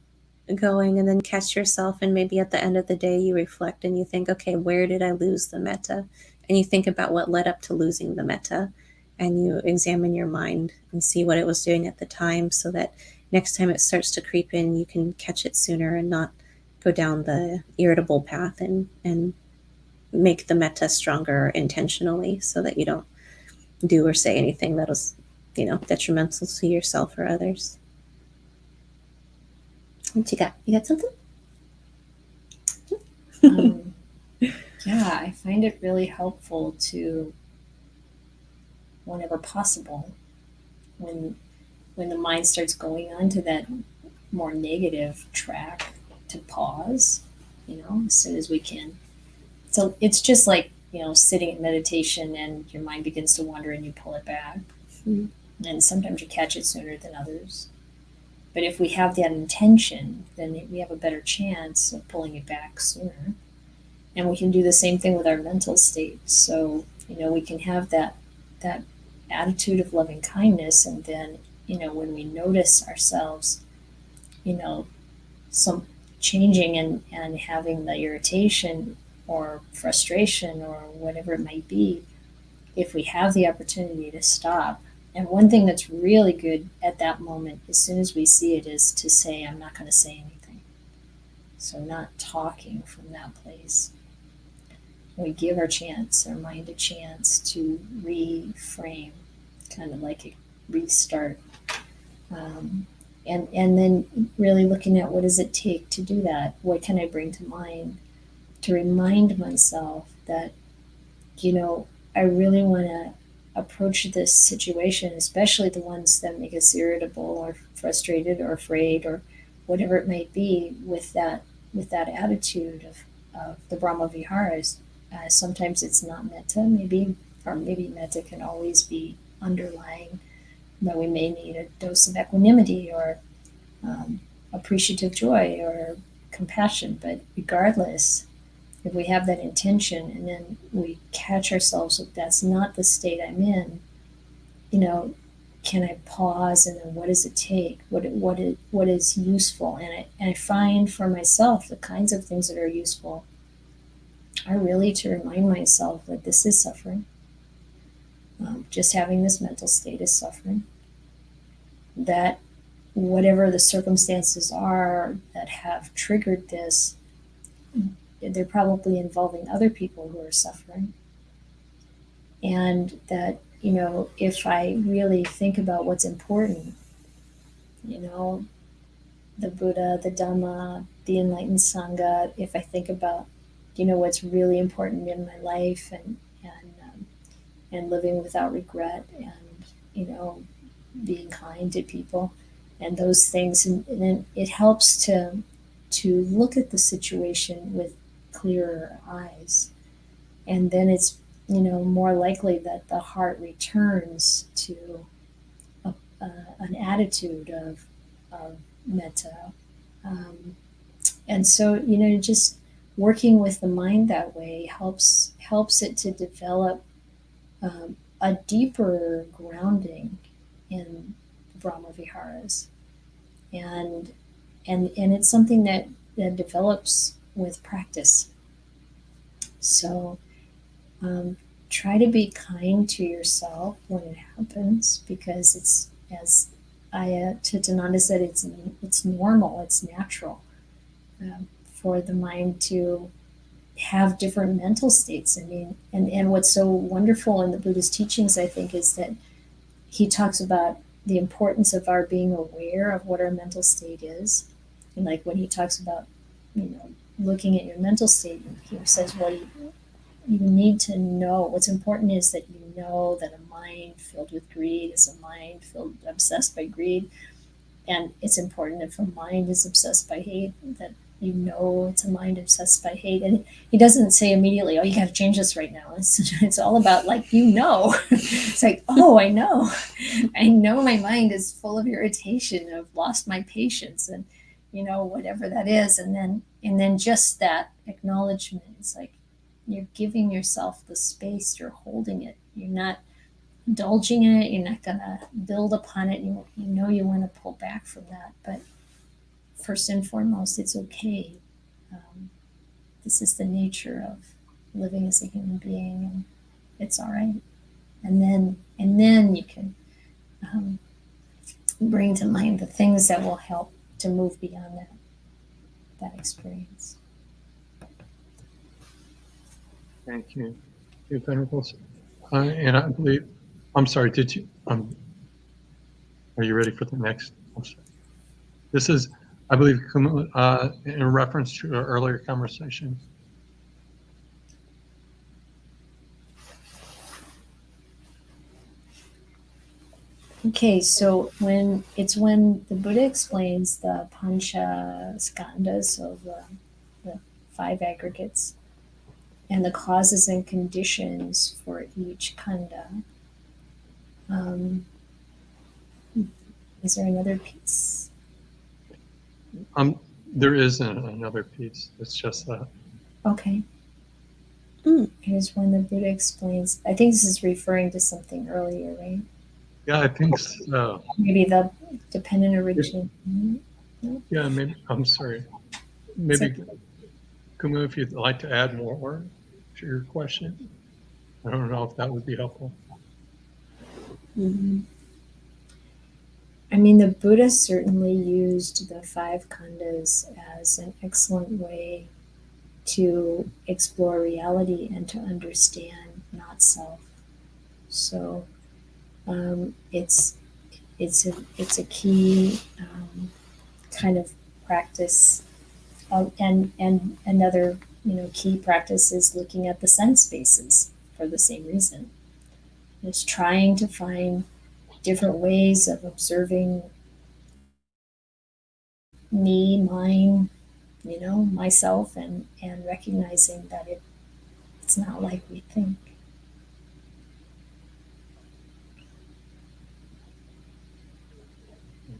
going and then catch yourself, and maybe at the end of the day you reflect and you think, okay, where did I lose the metta? And you think about what led up to losing the metta, and you examine your mind and see what it was doing at the time, so that next time it starts to creep in, you can catch it sooner and not go down the irritable path, and make the metta stronger intentionally, so that you don't do or say anything that was, detrimental to yourself or others. What you got? You got something? Yeah, I find it really helpful to, whenever possible, when the mind starts going on to that more negative track, to pause, as soon as we can. So it's just like, sitting in meditation and your mind begins to wander and you pull it back. And sometimes you catch it sooner than others. But if we have that intention, then we have a better chance of pulling it back sooner. And we can do the same thing with our mental state. So, we can have that attitude of loving kindness, and then, when we notice ourselves, some changing and having the irritation or frustration or whatever it might be, if we have the opportunity to stop. And one thing that's really good at that moment, as soon as we see it, is to say, I'm not going to say anything. So not talking from that place. We give our mind a chance to reframe, kind of like a restart. And then really looking at, what does it take to do that? What can I bring to mind to remind myself that, I really want to approach this situation, especially the ones that make us irritable or frustrated or afraid or whatever it might be, with that attitude of the Brahma Viharas. Sometimes it's not metta, maybe metta can always be underlying, but we may need a dose of equanimity or appreciative joy or compassion. But regardless, if we have that intention and then we catch ourselves, if that's not the state I'm in, can I pause, and then what does it take? What is useful? And I find for myself the kinds of things that are useful are really to remind myself that this is suffering. Just having this mental state is suffering. That whatever the circumstances are that have triggered this, they're probably involving other people who are suffering. And that, if I really think about what's important, the Buddha, the Dhamma, the enlightened Sangha, if I think about, what's really important in my life, and living without regret, and, being kind to people and those things. And then it helps to look at the situation with clearer eyes. And then it's, more likely that the heart returns to an attitude of metta. And so, just working with the mind that way helps it to develop a deeper grounding in the Brahma Viharas. And it's something that develops with practice. So try to be kind to yourself when it happens, because it's, as Aya Chitananda said, it's normal, it's natural for the mind to have different mental states. I mean, and what's so wonderful in the Buddhist teachings, I think, is that he talks about the importance of our being aware of what our mental state is. And like when he talks about, looking at your mental state, he says, well, you need to know, what's important is that you know that a mind filled with greed is a mind obsessed by greed. And it's important, if a mind is obsessed by hate, that it's a mind obsessed by hate. And he doesn't say immediately, oh, you got to change this right now. It's all about, like, it's like, oh, I know my mind is full of irritation. I've lost my patience, and whatever that is. And then just that acknowledgement, it's like you're giving yourself the space, you're holding it, you're not indulging in it, you're not gonna build upon it. You want to pull back from that, but first and foremost, it's okay. This is the nature of living as a human being, and it's all right. And then you can bring to mind the things that will help to move beyond that experience. Thank you, Venerables. And I believe, I'm sorry, did you, are you ready for the next? I'm sorry. This is, I believe, in reference to our earlier conversation. Okay, so when the Buddha explains the pancha skandhas, so the 5 aggregates, and the causes and conditions for each khandha. Is there another piece? There isn't another piece. It's just that. Okay. Here's when the Buddha explains. I think this is referring to something earlier, right? Yeah, I think so. Maybe the dependent origin. Yeah, maybe. I'm sorry. Maybe, Kumu, if you'd like to add more to your question, I don't know if that would be helpful. Mm-hmm. I mean, the Buddha certainly used the 5 khandhas as an excellent way to explore reality and to understand not self. So it's a key kind of practice, and another key practice is looking at the sense spaces for the same reason. It's trying to find different ways of observing me, mine, myself, and recognizing that it's not like we think.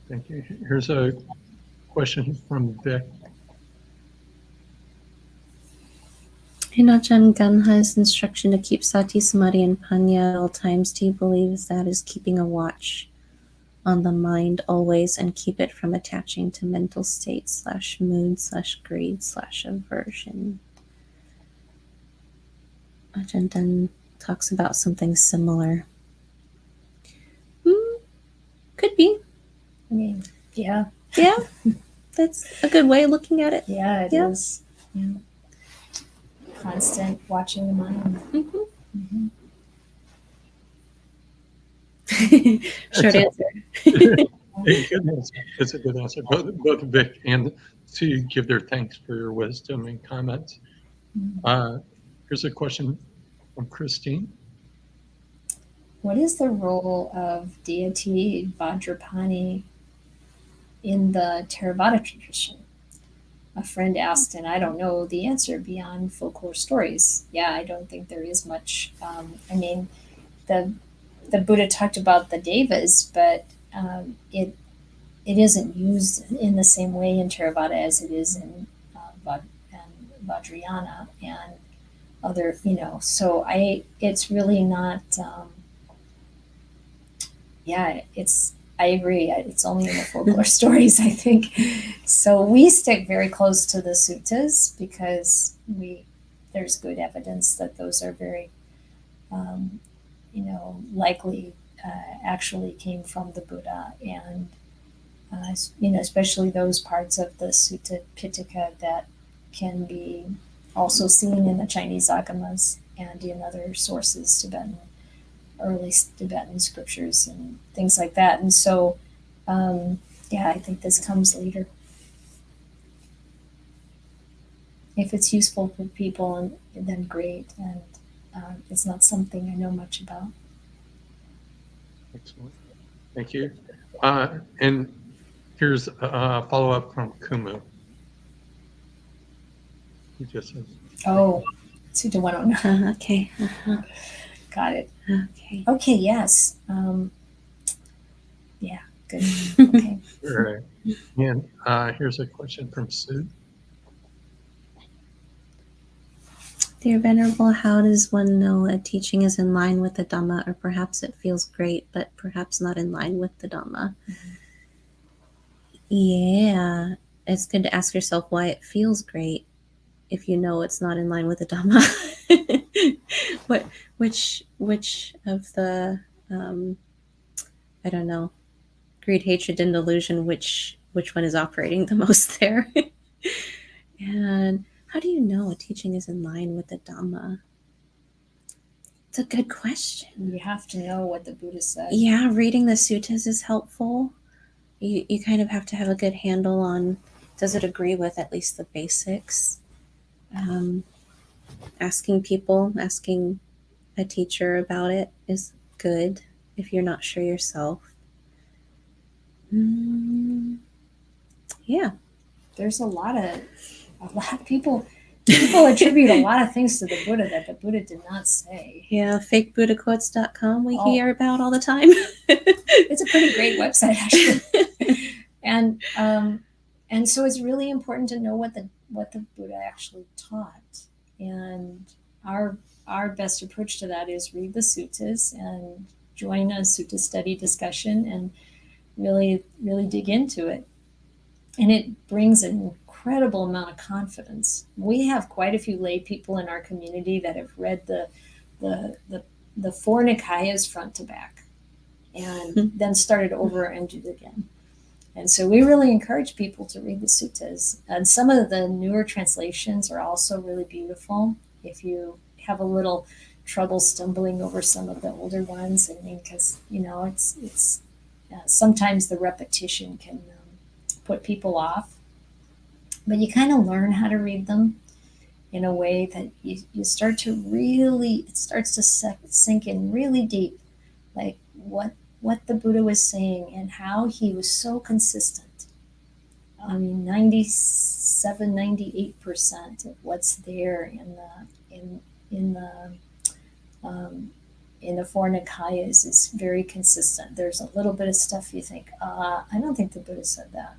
Thank you. Here's a question from Vic. In Ajahn Ganha's instruction to keep sati, samadhi, and panya at all times, do you believe that is keeping a watch on the mind always and keep it from attaching to mental states / mood / greed / aversion? Ajahn Dan talks about something similar. Could be. I mean, yeah. Yeah, that's a good way of looking at it. Yeah, it is. Yeah. Constant watching the mind. Mm-hmm. Short answer. It's a good answer. Both Vic and Sue give their thanks for your wisdom and comments. Here's a question from Christine. What is the role of deity Vajrapani in the Theravada tradition? A friend asked, and I don't know the answer beyond folklore stories. Yeah, I don't think there is much. I mean, the Buddha talked about the devas, but it isn't used in the same way in Theravada as it is in Vajrayana and other, So it's really not. I agree. It's only in the folklore stories, I think. So we stick very close to the suttas because there's good evidence that those are very likely actually came from the Buddha, and especially those parts of the Sutta Pitaka that can be also seen in the Chinese Agamas and in other sources, early Tibetan scriptures and things like that. And so, I think this comes later. If it's useful for people, and then great. And it's not something I know much about. Excellent. Thank you. And here's a follow-up from Kumu. He just says, Oh, Sutta 109. Okay. Got it. Okay. Okay, yes. Yeah, good. Okay. all right. And here's a question from Sue. Dear Venerable, how does one know a teaching is in line with the Dhamma, or perhaps it feels great, but perhaps not in line with the Dhamma? Yeah, it's good to ask yourself why it feels great if you know it's not in line with the Dhamma. Which of the I don't know, greed, hatred, and delusion, which one is operating the most there? And how do you know a teaching is in line with the Dhamma? It's a good question. You have to know what the Buddha said. Yeah, reading the suttas is helpful. You kind of have to have a good handle on, does it agree with at least the basics? Asking a teacher about it is good if you're not sure yourself. Yeah. There's a lot of people attribute a lot of things to the Buddha that the Buddha did not say. Yeah, fakebuddhaquotes.com we hear about all the time. It's a pretty great website, actually. And so it's really important to know what the Buddha actually taught. And our best approach to that is read the suttas and join a sutta study discussion and really, really dig into it. And it brings an incredible amount of confidence. We have quite a few lay people in our community that have read the four Nikayas front to back, and then started over and did it again. And so we really encourage people to read the suttas. And some of the newer translations are also really beautiful. If you have a little trouble stumbling over some of the older ones, I mean, because it's sometimes the repetition can put people off, but you kind of learn how to read them in a way that you start to really, it starts to sink in really deep, like what the Buddha was saying and how he was so consistent. I mean, 97, 98% of what's there in the four Nikayas is very consistent. There's a little bit of stuff you think, I don't think the Buddha said that.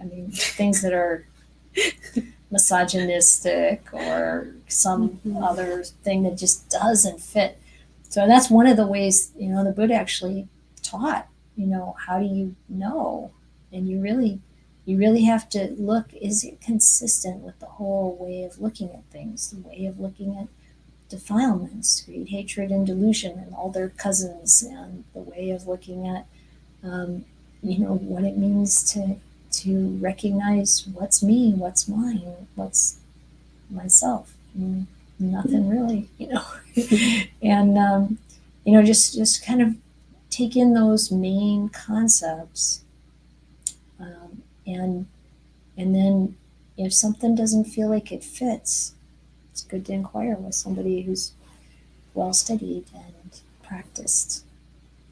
I mean, things that are misogynistic or some other thing that just doesn't fit. So that's one of the ways, the Buddha actually taught, how do you know? And you really have to look, is it consistent with the whole way of looking at things, the way of looking at defilements, greed, hatred, and delusion and all their cousins, and the way of looking at, what it means to recognize what's me, what's mine, what's myself. Nothing really, and just kind of take in those main concepts, and then if something doesn't feel like it fits, it's good to inquire with somebody who's well studied and practiced.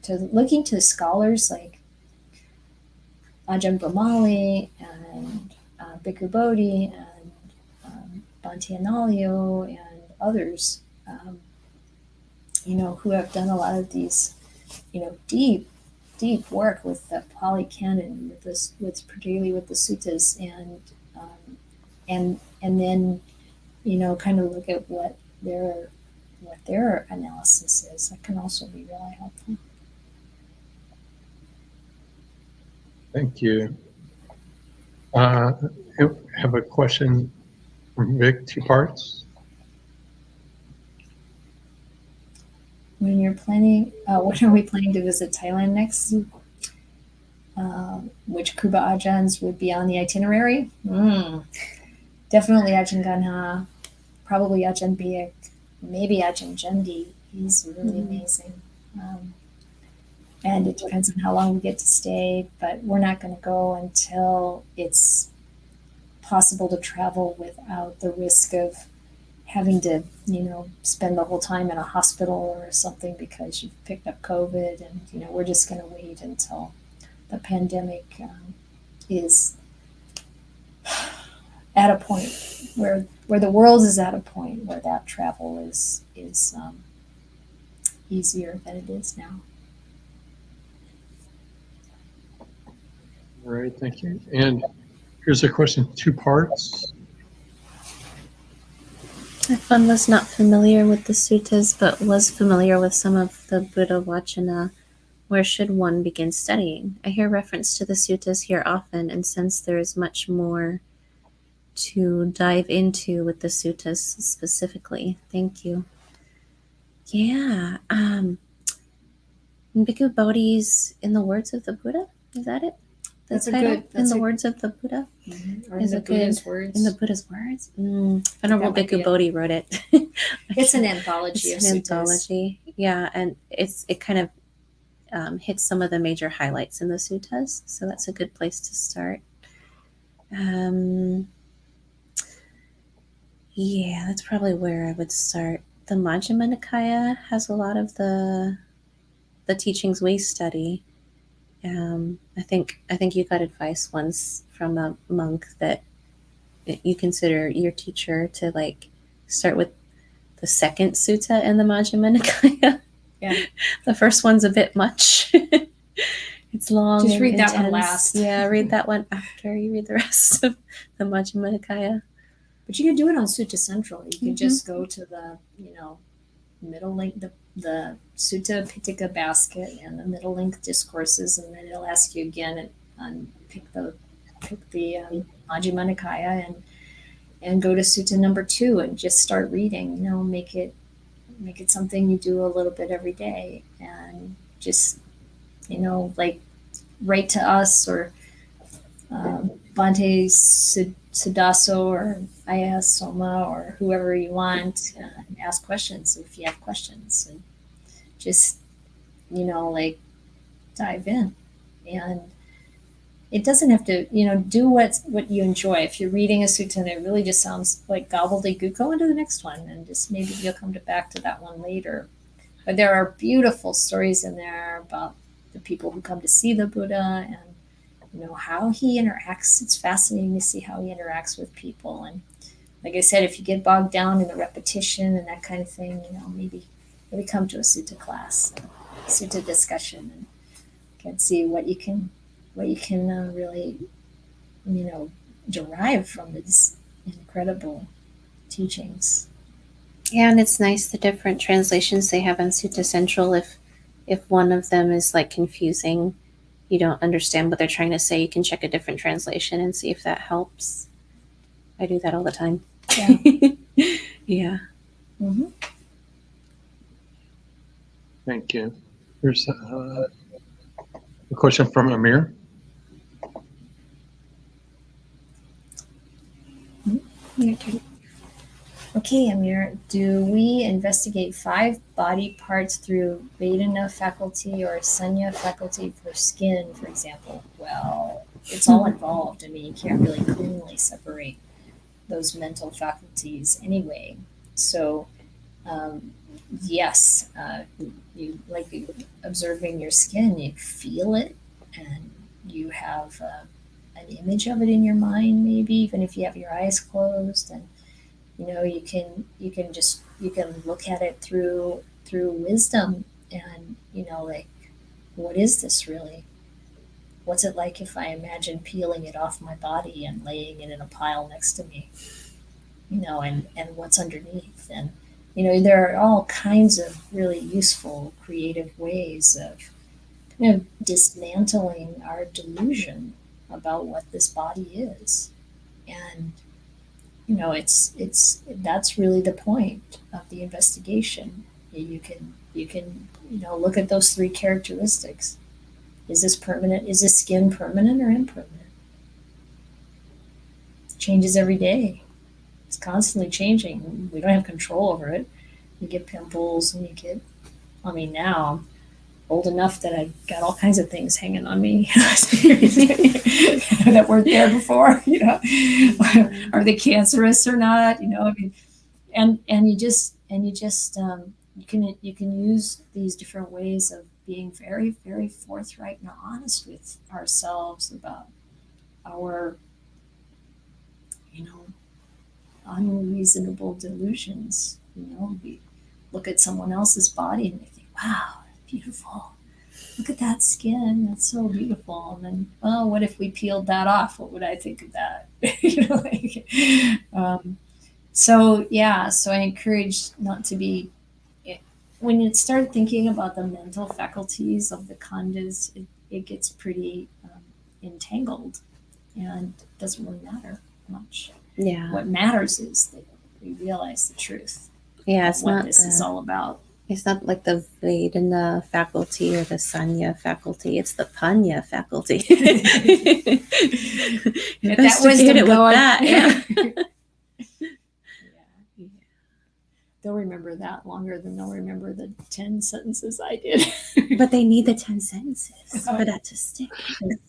So looking to scholars like Ajahn Brahmali and Bhikkhu Bodhi and Bhante Analayo and others, who have done a lot of these, deep work with the Pali Canon, particularly with the suttas, and then kind of look at what their analysis is. That can also be really helpful. Thank you. I have a question from Vic, 2 parts. when you're planning, when are we planning to visit Thailand next? Which Kruba Ajahns would be on the itinerary? Definitely Ajahn Ganha, probably Ajahn Biak, maybe Ajahn Jendi. He's really amazing. And it depends on how long we get to stay, but we're not going to go until it's possible to travel without the risk of having to, spend the whole time in a hospital or something because you've picked up COVID. And, we're just going to wait until the pandemic is at a point where the world is at a point where that travel is easier than it is now. All right, thank you. And here's a question, 2 parts. If one was not familiar with the suttas but was familiar with some of the Buddha Vachana, where should one begin studying? I hear reference to the suttas here often and sense there is much more to dive into with the suttas specifically. Thank you. Yeah. Bhikkhu Bodhi's In the Words of the Buddha? Is that it? That's a title? good. In the Words of the Buddha? Or in the Buddha's words. In the Buddha's words? Venerable Bhikkhu Bodhi wrote it. It's an anthology of It's an suttas. anthology. Yeah, and it kind of hits some of the major highlights in the suttas, so that's a good place to start. Yeah, that's probably where I would start. The Majjhima Nikaya has a lot of the teachings we study. I think you got advice once from a monk that you consider your teacher to like start with the second sutta in the Majjhima Nikaya. Yeah. The first one's a bit much. It's long. Just read intense. that one last. Yeah, read that one after you read the rest of the Majjhima Nikaya. But you can do it on Sutta Central. You can just go to the, middle link, the Sutta Pitaka basket and the middle link discourses, and then it'll ask you again and pick the Majjhima Nikaya and go to Sutta number 2 and just start reading. Make it something you do a little bit every day, and just like write to us or Bhante Sudaso or Ayas Soma or whoever you want, and ask questions if you have questions, and just like dive in. And it doesn't have to do what you enjoy. If you're reading a sutta and it really just sounds like gobbledygook, go into the next one and just maybe you'll come back to that one later. But there are beautiful stories in there about the people who come to see the Buddha and how he interacts. It's fascinating to see how he interacts with people. And like I said, if you get bogged down in the repetition and that kind of thing, maybe come to a sutta class, sutta discussion, and can see what you can really derive from these incredible teachings. Yeah, and it's nice the different translations they have on Sutta Central. If one of them is like confusing, you don't understand what they're trying to say, you can check a different translation and see if that helps. I do that all the time. Yeah. Yeah. Mm-hmm. Thank you. Here's a question from Amir. Your turn. Okay, Amir, do we investigate 5 body parts through Vedana faculty or Sanya faculty for skin, for example? Well, it's all involved. I mean, you can't really cleanly separate those mental faculties anyway. So, yes, you like observing your skin, you feel it, and you have an image of it in your mind, maybe even if you have your eyes closed, and you can look at it through wisdom, and like, what is this really? What's it like if I imagine peeling it off my body and laying it in a pile next to me? And what's underneath? And there are all kinds of really useful, creative ways of dismantling our delusion about what this body is. And it's that's really the point of the investigation, You can look at those 3 characteristics. Is this permanent? Is this skin permanent or impermanent? It changes every day. It's constantly changing. We don't have control over it. You get pimples and you get, now I'm old enough that I got all kinds of things hanging on me that weren't there before, Are they cancerous or not? And you can use these different ways of being very, very forthright and honest with ourselves about our, unreasonable delusions. We look at someone else's body and we think, wow, beautiful. Look at that skin. That's so beautiful. And then, well, what if we peeled that off? What would I think of that? So I encourage not to be, when you start thinking about the mental faculties of the khandhas, it gets pretty entangled, and it doesn't really matter much. Yeah. What matters is that we realize the truth. Yeah, it's what not this is all about. It's not like the Vedana faculty or the Sanya faculty. It's the Panya faculty. That wisdom going. Yeah. They'll remember that longer than they'll remember the 10 sentences I did. But they need the 10 sentences for that to stick.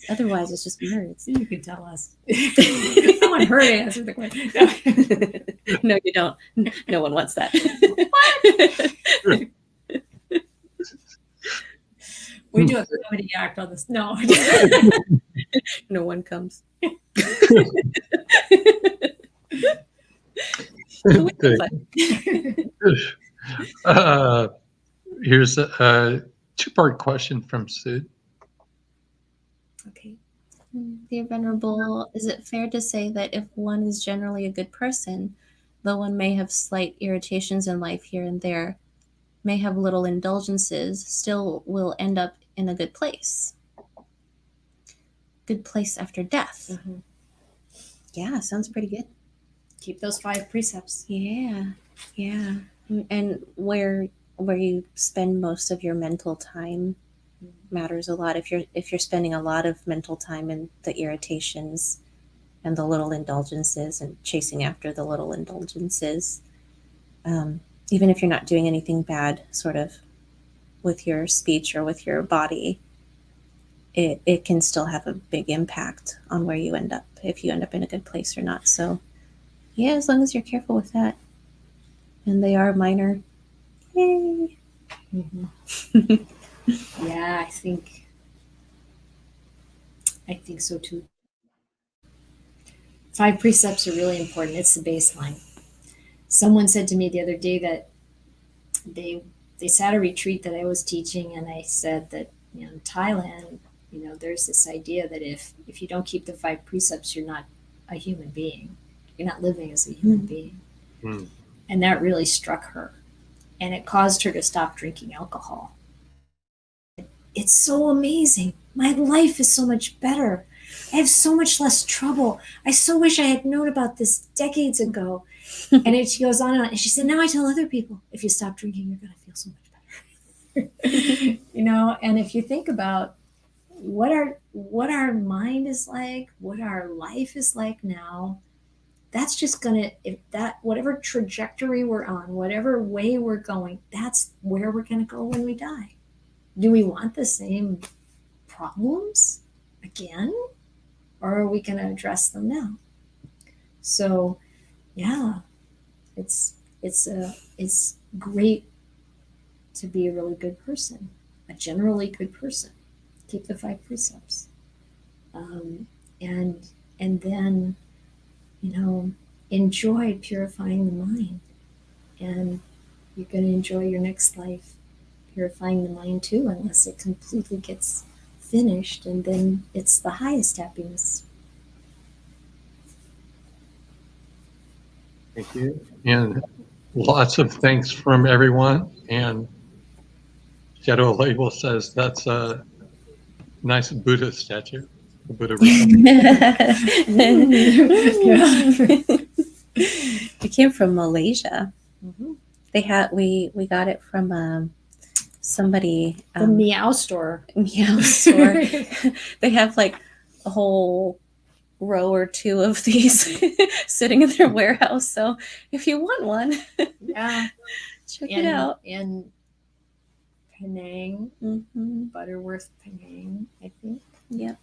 Otherwise, it's just words. You can tell us. I want her to answer the question. No, you don't. No one wants that. What? We do a comedy act on this. No. No one comes. Here's a 2-part question from Sid. Okay. Dear Venerable, is it fair to say that if one is generally a good person, though one may have slight irritations in life here and there, may have little indulgences, still will end up in a good place? Good place after death. Mm-hmm. Yeah, sounds pretty good. Keep those 5 precepts. Yeah. And where you spend most of your mental time matters a lot. If you're spending a lot of mental time in the irritations and the little indulgences and chasing after the little indulgences, even if you're not doing anything bad sort of with your speech or with your body, it can still have a big impact on where you end up, if you end up in a good place or not. So yeah, as long as you're careful with that. And they are minor. Yay. Mm-hmm. Yeah, I think so too. 5 precepts are really important. It's the baseline. Someone said to me the other day that they sat a retreat that I was teaching, and I said that in Thailand, there's this idea that if you don't keep the 5 precepts, you're not a human being. You're not living as a human being. Mm. And that really struck her. And it caused her to stop drinking alcohol. It's so amazing. My life is so much better. I have so much less trouble. I so wish I had known about this decades ago. And she goes on and on. And she said, now I tell other people, if you stop drinking, you're going to feel so much better. And if you think about what our mind is like, what our life is like now, that's just whatever trajectory we're on, whatever way we're going, that's where we're going to go when we die. Do we want the same problems again? Or are we going to address them now? So, yeah, it's great to be a really good person, a generally good person. Keep the 5 precepts. And then, enjoy purifying the mind. And you're going to enjoy your next life purifying the mind too, unless it completely gets finished, and then it's the highest happiness. Thank you. And lots of thanks from everyone. And Shadow Label says that's a nice Buddha statue. The Buddha. It came from Malaysia. Mm-hmm. we got it from somebody The Meow Store. Meow Store. They have like a whole row or two of these sitting in their warehouse. So if you want one, Yeah. check it out. And Penang, Mm-hmm. Butterworth, Penang, I think. Yep.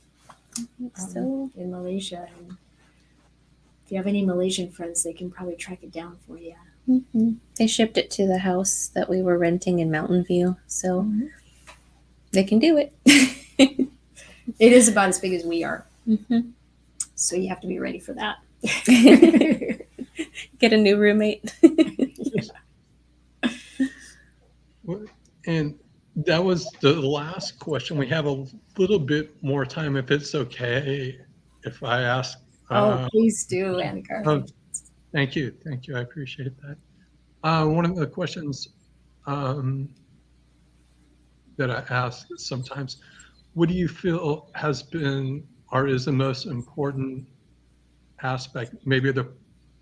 So in Malaysia. And if you have any Malaysian friends, they can probably track it down for you. mm-hmm. They shipped it to the house that we were renting in Mountain View, so they can do it. It is about as big as we are, Mm-hmm. so you have to be ready for that. Get a new roommate. And that was the last question. We have a little bit more time, if it's okay, if I ask. Please do, Annika. Thank you. I appreciate that. One of the questions that I ask sometimes, what do you feel has been or is the most important aspect, maybe the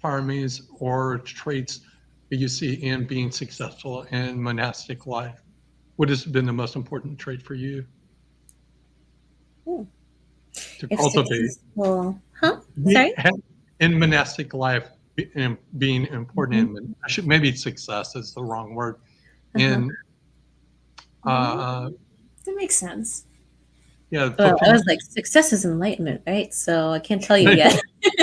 paramis or traits that you see in being successful in monastic life? What has been the most important trait for you to cultivate? Well, sorry? In monastic life, being important, maybe success is the wrong word. In that makes sense. Yeah. Well, I was like, success is enlightenment, right? So I can't tell you yet.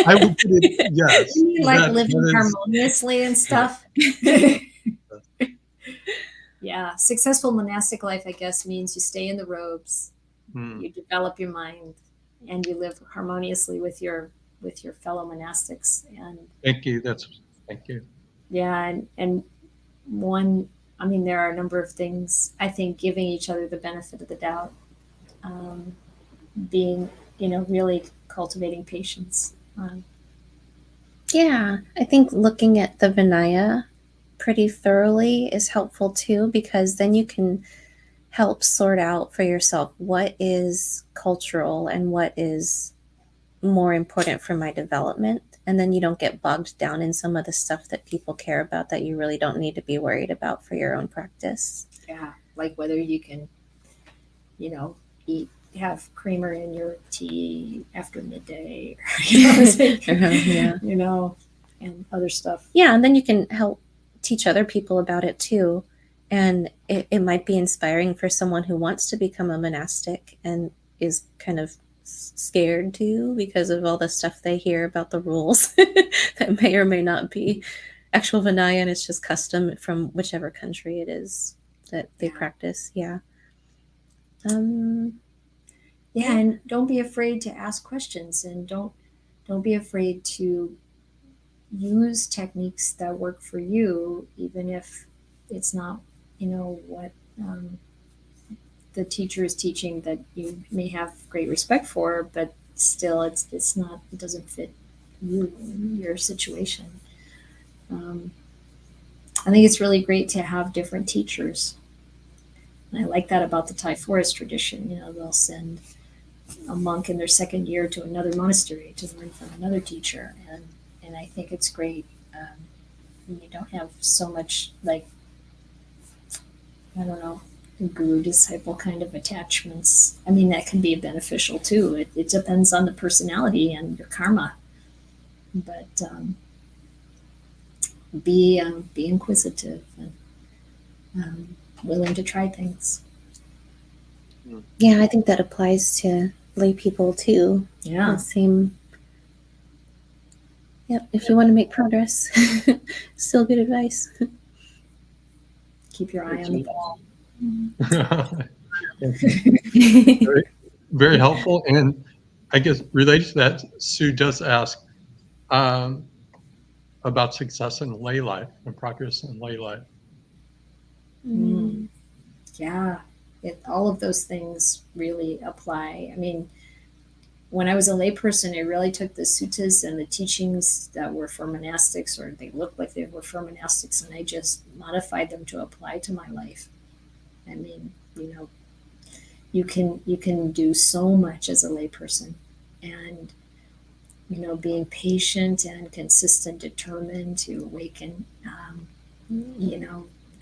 I would put it, yes. You mean like living harmoniously and stuff? Yeah. Successful monastic life, I guess, means you stay in the robes, you develop your mind, and you live harmoniously with your fellow monastics. And thank you. Thank you. Yeah, and one, I mean, there are a number of things. I think giving each other the benefit of the doubt, being, really cultivating patience. Yeah, I think looking at the Vinaya pretty thoroughly is helpful too, because then you can help sort out for yourself what is cultural and what is more important for my development. And then you don't get bogged down in some of the stuff that people care about that you really don't need to be worried about for your own practice. Yeah, like whether you can, have creamer in your tea after midday, and other stuff. Yeah, and then you can help teach other people about it too. And it might be inspiring for someone who wants to become a monastic and is kind of scared too because of all the stuff they hear about the rules that may or may not be actual Vinaya, and it's just custom from whichever country it is that they practice. Yeah. And don't be afraid to ask questions, and don't be afraid to use techniques that work for you, even if it's not, what the teacher is teaching that you may have great respect for, but still it doesn't fit your situation. I think it's really great to have different teachers. And I like that about the Thai forest tradition. They'll send a monk in their second year to another monastery to learn from another teacher. And I think it's great. You don't have so much guru disciple kind of attachments. I mean, that can be beneficial too. It depends on the personality and your karma. But be inquisitive and willing to try things. Yeah, I think that applies to lay people too. Yeah. The same. Yep. If you want to make progress, still good advice. Keep your eye on the ball. very, very helpful. And I guess related to that, Sue does ask about success in lay life and progress in lay life. Yeah, all of those things really apply. I mean, when I was a layperson, I really took the suttas and the teachings that were for monastics, or they looked like they were for monastics, and I just modified them to apply to my life. I mean, you can do so much as a layperson, and being patient and consistent, determined to awaken,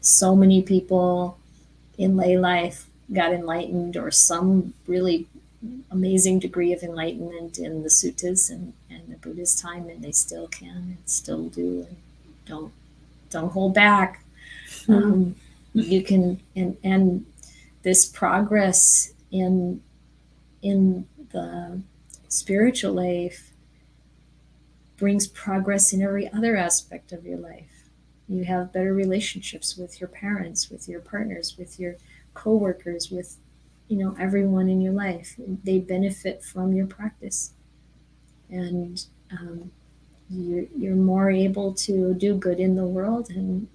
So many people in lay life got enlightened, or some really amazing degree of enlightenment in the suttas and the Buddha's time, and they still can and still do, and don't hold back. You can, and this progress in the spiritual life brings progress in every other aspect of your life. You have better relationships with your parents, with your partners, with your coworkers, with everyone in your life. They benefit from your practice, and you're more able to do good in the world and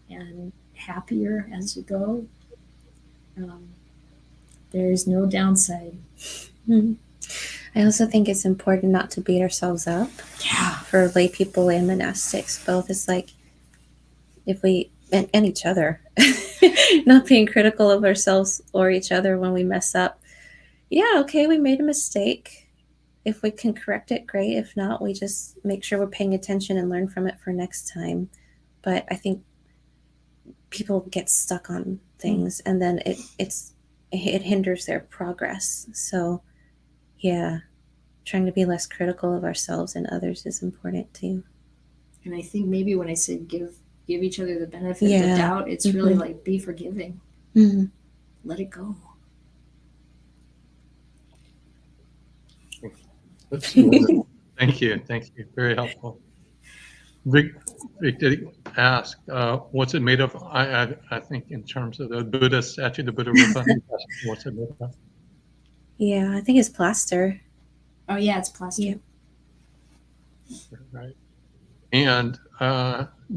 happier as you go. There's no downside. I also think it's important not to beat ourselves up. Yeah. For lay people and monastics, both. It's like if we, and each other, not being critical of ourselves or each other when we mess up. Yeah, okay, we made a mistake. If we can correct it, great. If not, we just make sure we're paying attention and learn from it for next time. But I think people get stuck on things, and then it hinders their progress. So yeah, trying to be less critical of ourselves and others is important too. And I think maybe when I said give each other the benefit of the doubt, it's really like be forgiving. Let it go. That's wonderful. Thank you. Very helpful. Rick did ask, what's it made of? I think in terms of the Buddha statue, the Buddha Rupa, what's it made of? Yeah, I think it's plaster. Oh yeah, it's plaster. Yeah. Right. And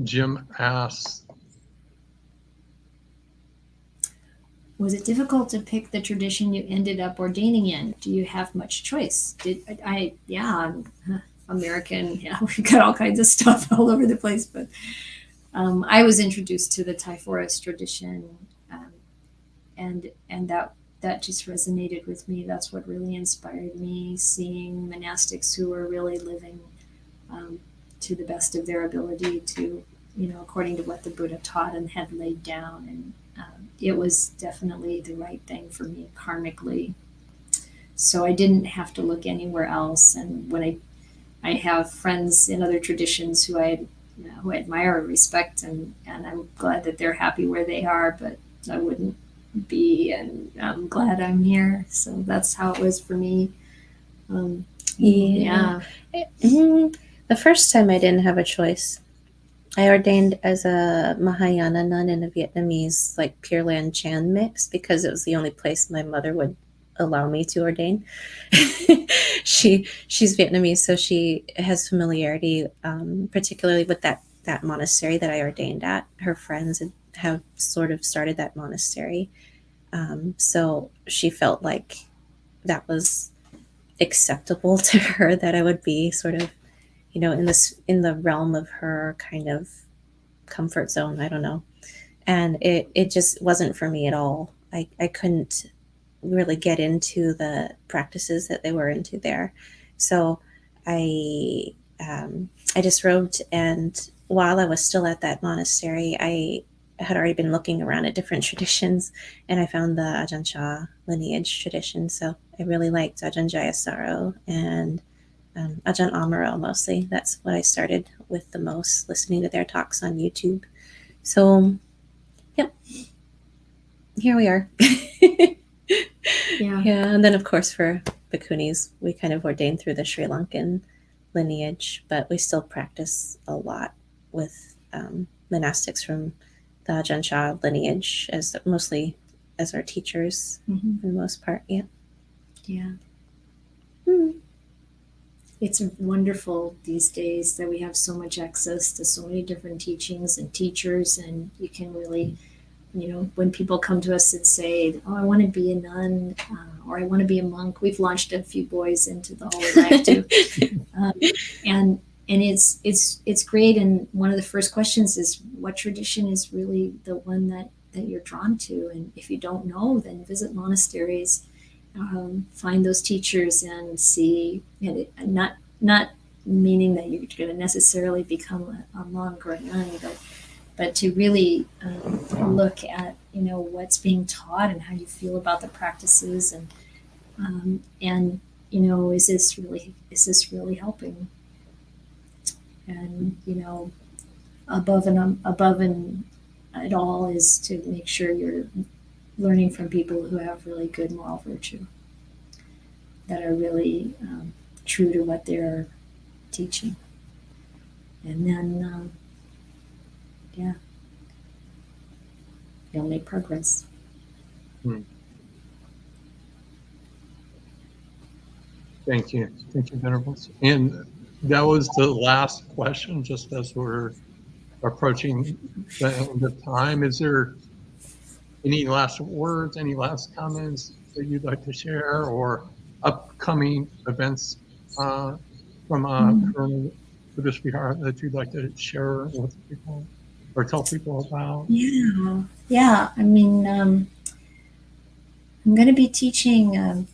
Jim asks, was it difficult to pick the tradition you ended up ordaining in? Do you have much choice? I'm American. Yeah, we've got all kinds of stuff all over the place. But I was introduced to the Thai forest tradition, and that just resonated with me. That's what really inspired me, seeing monastics who were really living to the best of their ability to, according to what the Buddha taught and had laid down. And it was definitely the right thing for me karmically. So I didn't have to look anywhere else. And when I have friends in other traditions who I admire and respect, and I'm glad that they're happy where they are, but I wouldn't be, and I'm glad I'm here. So that's how it was for me. The first time I didn't have a choice. I ordained as a Mahayana nun in a Vietnamese, like Pure Land Chan mix, because it was the only place my mother would allow me to ordain. She's Vietnamese, so she has familiarity, particularly with that monastery that I ordained at. Her friends have sort of started that monastery, so she felt like that was acceptable to her, that I would be sort of, in the realm of her kind of comfort zone. I don't know, and it just wasn't for me at all. I couldn't really get into the practices that they were into there. So I disrobed, and while I was still at that monastery, I had already been looking around at different traditions, and I found the Ajahn Chah lineage tradition. So I really liked Ajahn Jayasaro and Ajahn Amaro mostly. That's what I started with the most, listening to their talks on YouTube. So, yep, here we are. Yeah. And then of course for Bhikkhunis, we kind of ordained through the Sri Lankan lineage, but we still practice a lot with monastics from the Ajahn Chah lineage mostly as our teachers for the most part. Yeah. It's wonderful these days that we have so much access to so many different teachings and teachers, and you can really, when people come to us and say, oh, I want to be a nun, or I want to be a monk. We've launched a few boys into the holy life too. And it's great. And one of the first questions is, what tradition is really the one that you're drawn to? And if you don't know, then visit monasteries, find those teachers and see, not meaning that you're going to necessarily become a monk or a nun, but but to really look at what's being taught and how you feel about the practices, and is this really helping? And above and it all is to make sure you're learning from people who have really good moral virtue, that are really true to what they're teaching. And then, yeah, you'll make progress. Thank you, Venerables. And that was the last question, just as we're approaching the end of time. Is there any last words, any last comments that you'd like to share, or upcoming events from Karuna Buddhist Vihara that you'd like to share with people or tell people about? Yeah. I mean, I'm going to be teaching a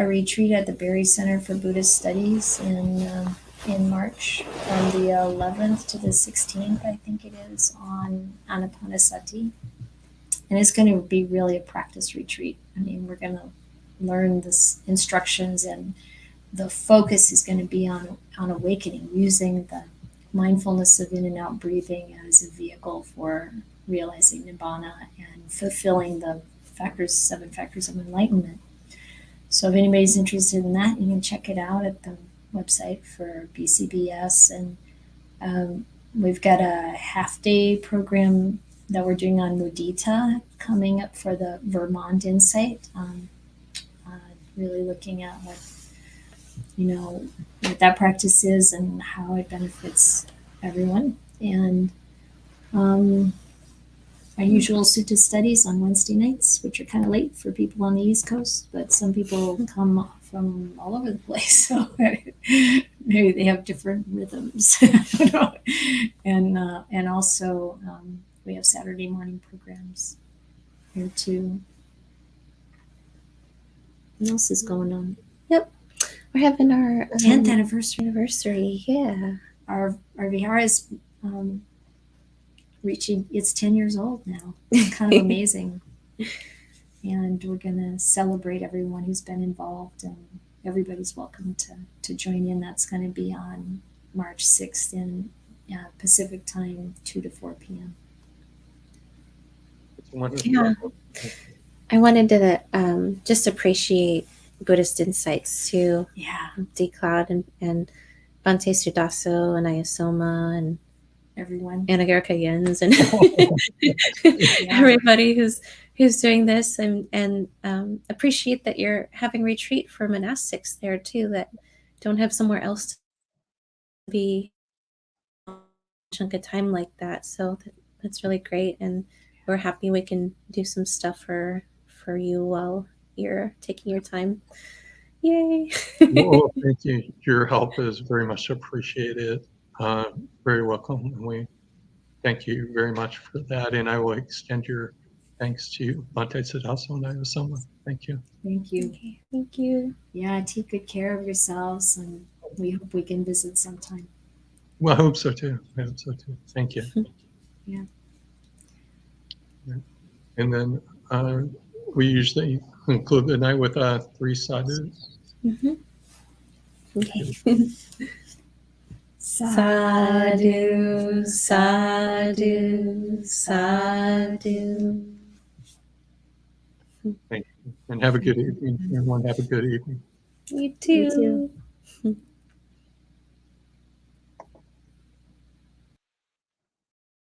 retreat at the Berry Center for Buddhist Studies in March, from the 11th to the 16th, I think it is, on Anapanasati. And it's going to be really a practice retreat. I mean, we're going to learn this instructions, and the focus is going to be on awakening, using the mindfulness of in and out breathing as a vehicle for realizing nibbana and fulfilling the 7 factors of enlightenment. So if anybody's interested in that, you can check it out at the website for BCBS. And we've got a half-day program that we're doing on mudita coming up for the Vermont Insight. Really looking at what that practice is and how it benefits everyone. And our usual sutta studies on Wednesday nights, which are kind of late for people on the East Coast, but some people come from all over the place, so maybe they have different rhythms. I don't know. And also we have Saturday morning programs here too. What else is going on? Yep, we're having our 10th anniversary. Yeah, Our Vihara is reaching, it's 10 years old now. It's kind of amazing. And we're going to celebrate everyone who's been involved, and everybody's welcome to join in. That's going to be on March 6th in Pacific time, 2 to 4 p.m. It's wonderful. Yeah. I wanted to just appreciate Buddhist insights too. Yeah. Undeclared and Bhante Sudaso and Ayasoma and Everyone. Anagarika Yens and everybody who's doing this, and appreciate that you're having retreat for monastics there too, that don't have somewhere else to be a chunk of time like that. So that's really great, and we're happy we can do some stuff for you while you're taking your time. Yay. Well, thank you. Your help is very much appreciated. Very welcome. And we thank you very much for that. And I will extend your thanks to Bhante Siddhaso and Ayasoma. Thank you. Thank you. Okay, thank you. Yeah, take good care of yourselves, and we hope we can visit sometime. Well, I hope so too. Thank you. Yeah. And then we usually conclude the night with 3 sadhus. Mm-hmm. Okay. Sadhu, sadhu, sadhu. Thank you. And have a good evening. Everyone have a good evening. You too. You too.